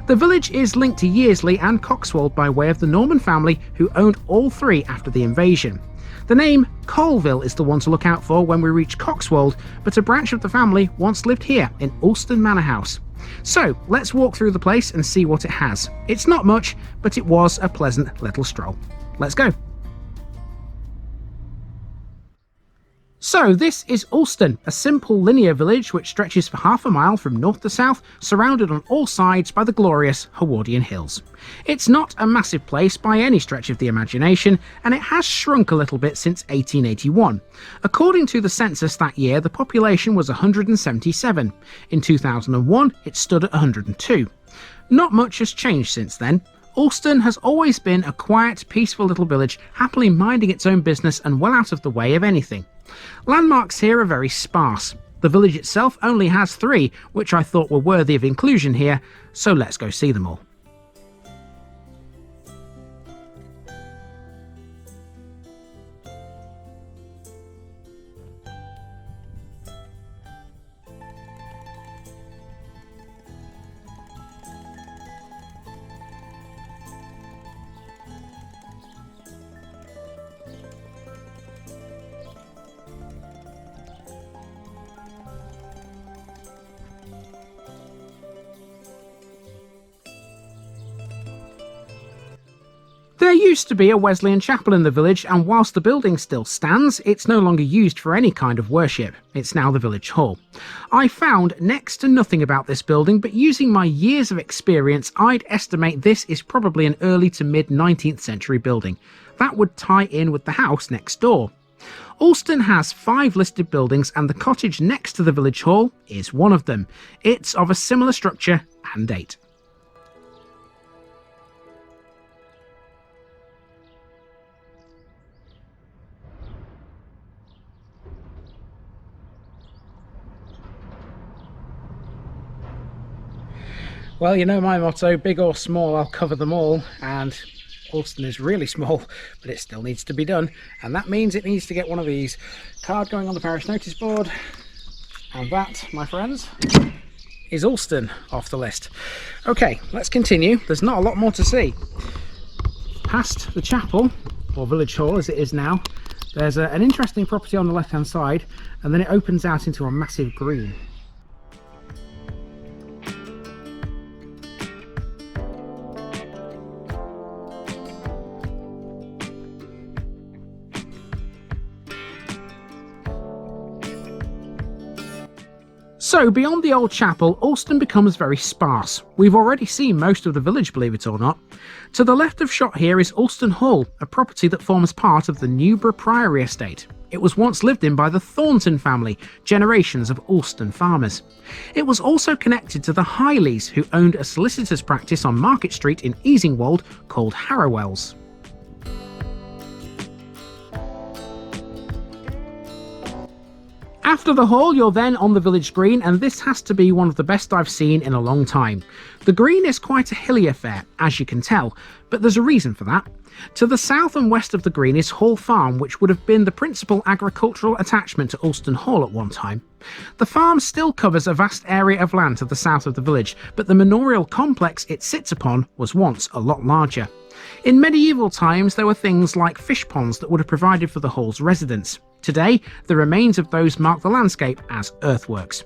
The village is linked to Yearsley and Coxwold by way of the Norman family who owned all 3 after the invasion. The name Colville is the one to look out for when we reach Coxwold, but a branch of the family once lived here in Oulston Manor House. So let's walk through the place and see what it has. It's not much, but it was a pleasant little stroll. Let's go. So this is Oulston, a simple linear village which stretches for half a mile from north to south, surrounded on all sides by the glorious Howardian Hills. It's not a massive place by any stretch of the imagination, and it has shrunk a little bit since 1881. According to the census that year, the population was 177. In 2001, it stood at 102. Not much has changed since then. Oulston has always been a quiet, peaceful little village, happily minding its own business and well out of the way of anything. Landmarks here are very sparse. The village itself only has 3, which I thought were worthy of inclusion here, so let's go see them all. used to be a Wesleyan chapel in the village, and whilst the building still stands, it's no longer used for any kind of worship. It's now the village hall. I found next to nothing about this building, but using my years of experience, I'd estimate this is probably an early to mid 19th century building. That would tie in with the house next door. Oulston has 5 listed buildings, and the cottage next to the village hall is one of them. It's of a similar structure and date. Well, you know my motto, big or small, I'll cover them all, and Oulston is really small, but it still needs to be done, and that means it needs to get one of these. Card going on the parish notice board, and that, my friends, is Oulston off the list. Okay, let's continue. There's not a lot more to see. Past the chapel, or village hall as it is now, there's an interesting property on the left hand side, and then it opens out into a massive green. So, beyond the old chapel, Oulston becomes very sparse. We've already seen most of the village, believe it or not. To the left of shot here is Oulston Hall, a property that forms part of the Newborough Priory estate. It was once lived in by the Thornton family, generations of Oulston farmers. It was also connected to the Highleys, who owned a solicitor's practice on Market Street in Easingwold called Harrowells. After the hall, you're then on the village green, and this has to be one of the best I've seen in a long time. The green is quite a hilly affair, as you can tell, but there's a reason for that. To the south and west of the green is Hall Farm, which would have been the principal agricultural attachment to Oulston Hall at one time. The farm still covers a vast area of land to the south of the village, but the manorial complex it sits upon was once a lot larger. In medieval times, there were things like fish ponds that would have provided for the hall's residents. Today, the remains of those mark the landscape as earthworks.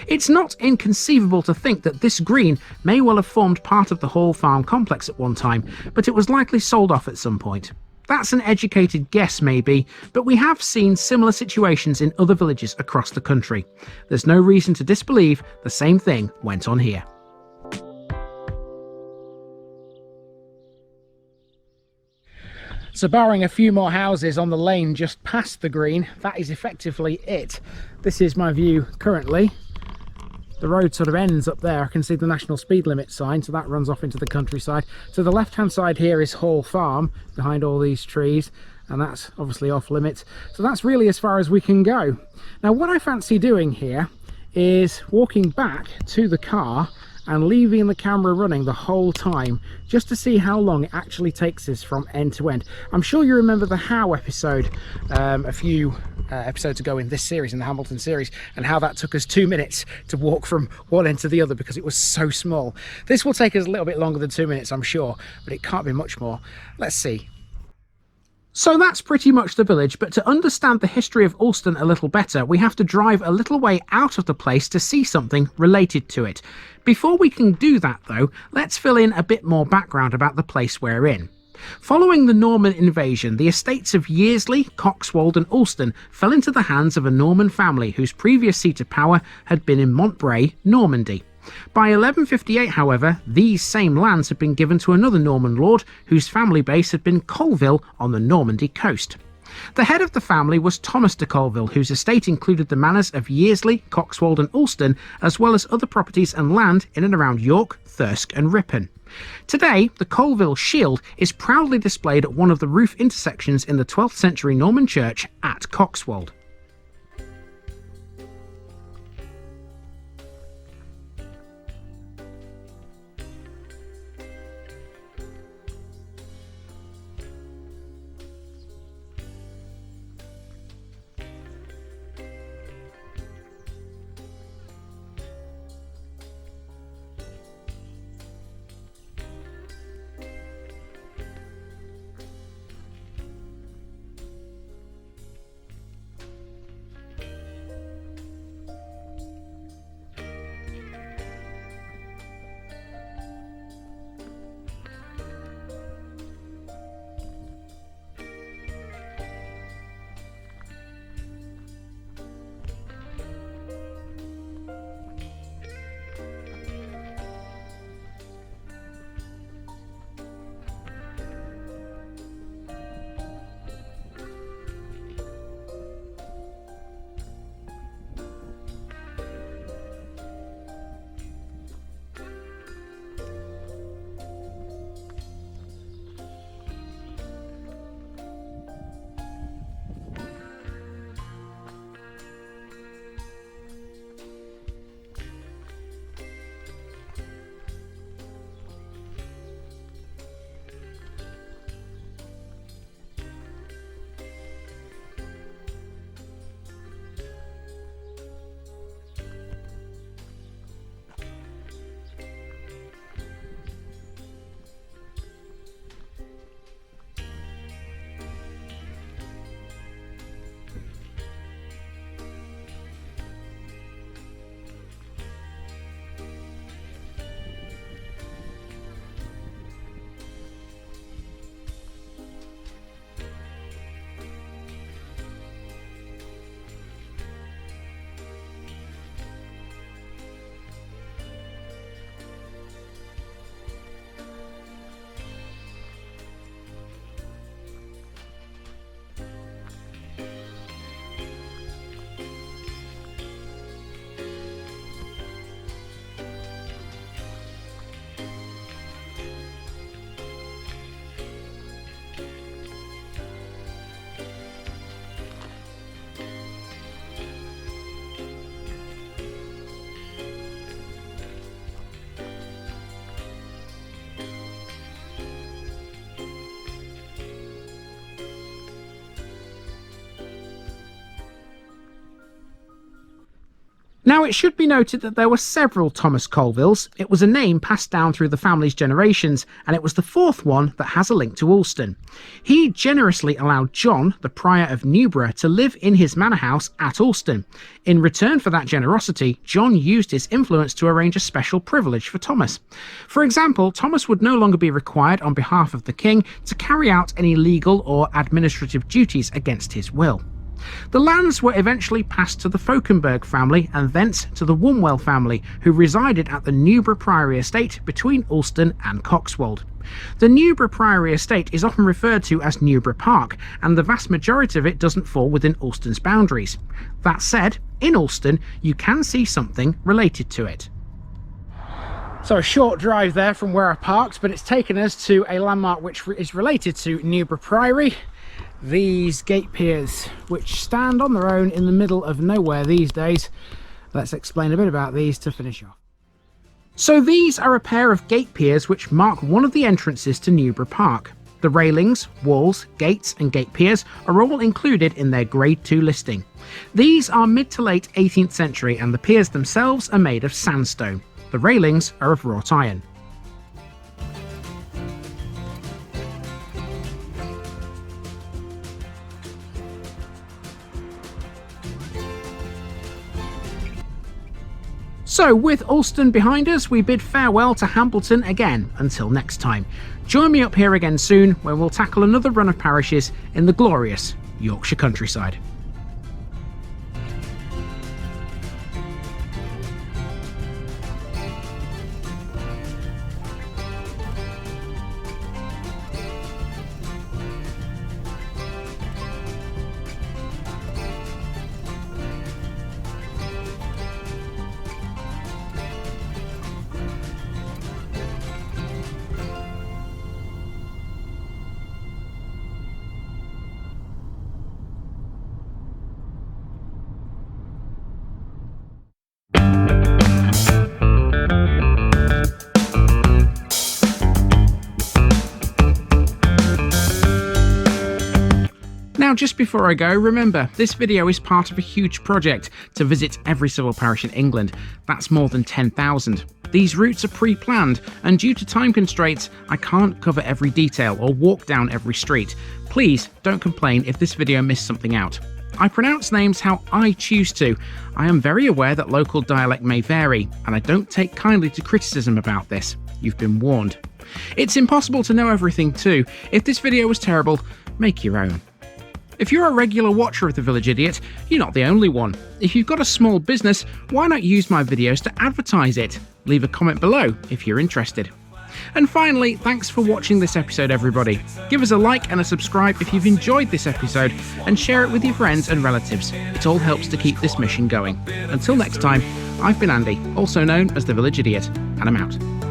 It's not inconceivable to think that this green may well have formed part of the Hall Farm complex at one time, but it was likely sold off at some point. That's an educated guess maybe, but we have seen similar situations in other villages across the country. There's no reason to disbelieve the same thing went on here. So barring a few more houses on the lane just past the green, that is effectively it. This is my view currently. The road sort of ends up there. I can see the national speed limit sign, so that runs off into the countryside. So the left hand side here is Hall Farm, behind all these trees, and that's obviously off limits. So that's really as far as we can go. Now what I fancy doing here is walking back to the car and leaving the camera running the whole time, just to see how long it actually takes us from end to end. I'm sure you remember the How episode a few episodes ago in this series, in the Hambleton series, and how that took us 2 minutes to walk from one end to the other because it was so small. This will take us a little bit longer than 2 minutes, I'm sure, but it can't be much more. Let's see. So that's pretty much the village, but to understand the history of Oulston a little better, we have to drive a little way out of the place to see something related to it. Before we can do that though, let's fill in a bit more background about the place we're in. Following the Norman invasion, the estates of Yearsley, Coxwold and Oulston fell into the hands of a Norman family whose previous seat of power had been in Montbray, Normandy. By 1158, however, these same lands had been given to another Norman lord whose family base had been Colville on the Normandy coast. The head of the family was Thomas de Colville, whose estate included the manors of Yearsley, Coxwold and Oulston, as well as other properties and land in and around York, Thirsk and Ripon. Today, the Colville shield is proudly displayed at one of the roof intersections in the 12th century Norman church at Coxwold. Now, it should be noted that there were several Thomas Colvilles. It was a name passed down through the family's generations, and it was the fourth one that has a link to Oulston. He generously allowed John, the Prior of Newborough, to live in his manor house at Oulston. In return for that generosity, John used his influence to arrange a special privilege for Thomas. For example, Thomas would no longer be required on behalf of the king to carry out any legal or administrative duties against his will. The lands were eventually passed to the Fauconberg family and thence to the Wombwell family, who resided at the Newborough Priory estate between Oulston and Coxwold. The Newborough Priory estate is often referred to as Newborough Park, and the vast majority of it doesn't fall within Oulston's boundaries. That said, in Oulston you can see something related to it. So a short drive there from where I parked, but it's taken us to a landmark which is related to Newborough Priory. These gate piers, which stand on their own in the middle of nowhere these days. Let's explain a bit about these to finish off. So these are a pair of gate piers which mark one of the entrances to Newborough Park. The railings, walls, gates and gate piers are all included in their Grade 2 listing. These are mid to late 18th century and the piers themselves are made of sandstone. The railings are of wrought iron. So, with Oulston behind us, we bid farewell to Hambleton again until next time. Join me up here again soon when we'll tackle another run of parishes in the glorious Yorkshire countryside. Now, just before I go, remember, this video is part of a huge project to visit every civil parish in England. That's more than 10,000. These routes are pre-planned, and due to time constraints, I can't cover every detail or walk down every street. Please don't complain if this video missed something out. I pronounce names how I choose to. I am very aware that local dialect may vary, and I don't take kindly to criticism about this. You've been warned. It's impossible to know everything too. If this video was terrible, make your own. If you're a regular watcher of The Village Idiot, you're not the only one. If you've got a small business, why not use my videos to advertise it? Leave a comment below if you're interested. And finally, thanks for watching this episode, everybody. Give us a like and a subscribe if you've enjoyed this episode, and share it with your friends and relatives. It all helps to keep this mission going. Until next time, I've been Andy, also known as The Village Idiot, and I'm out.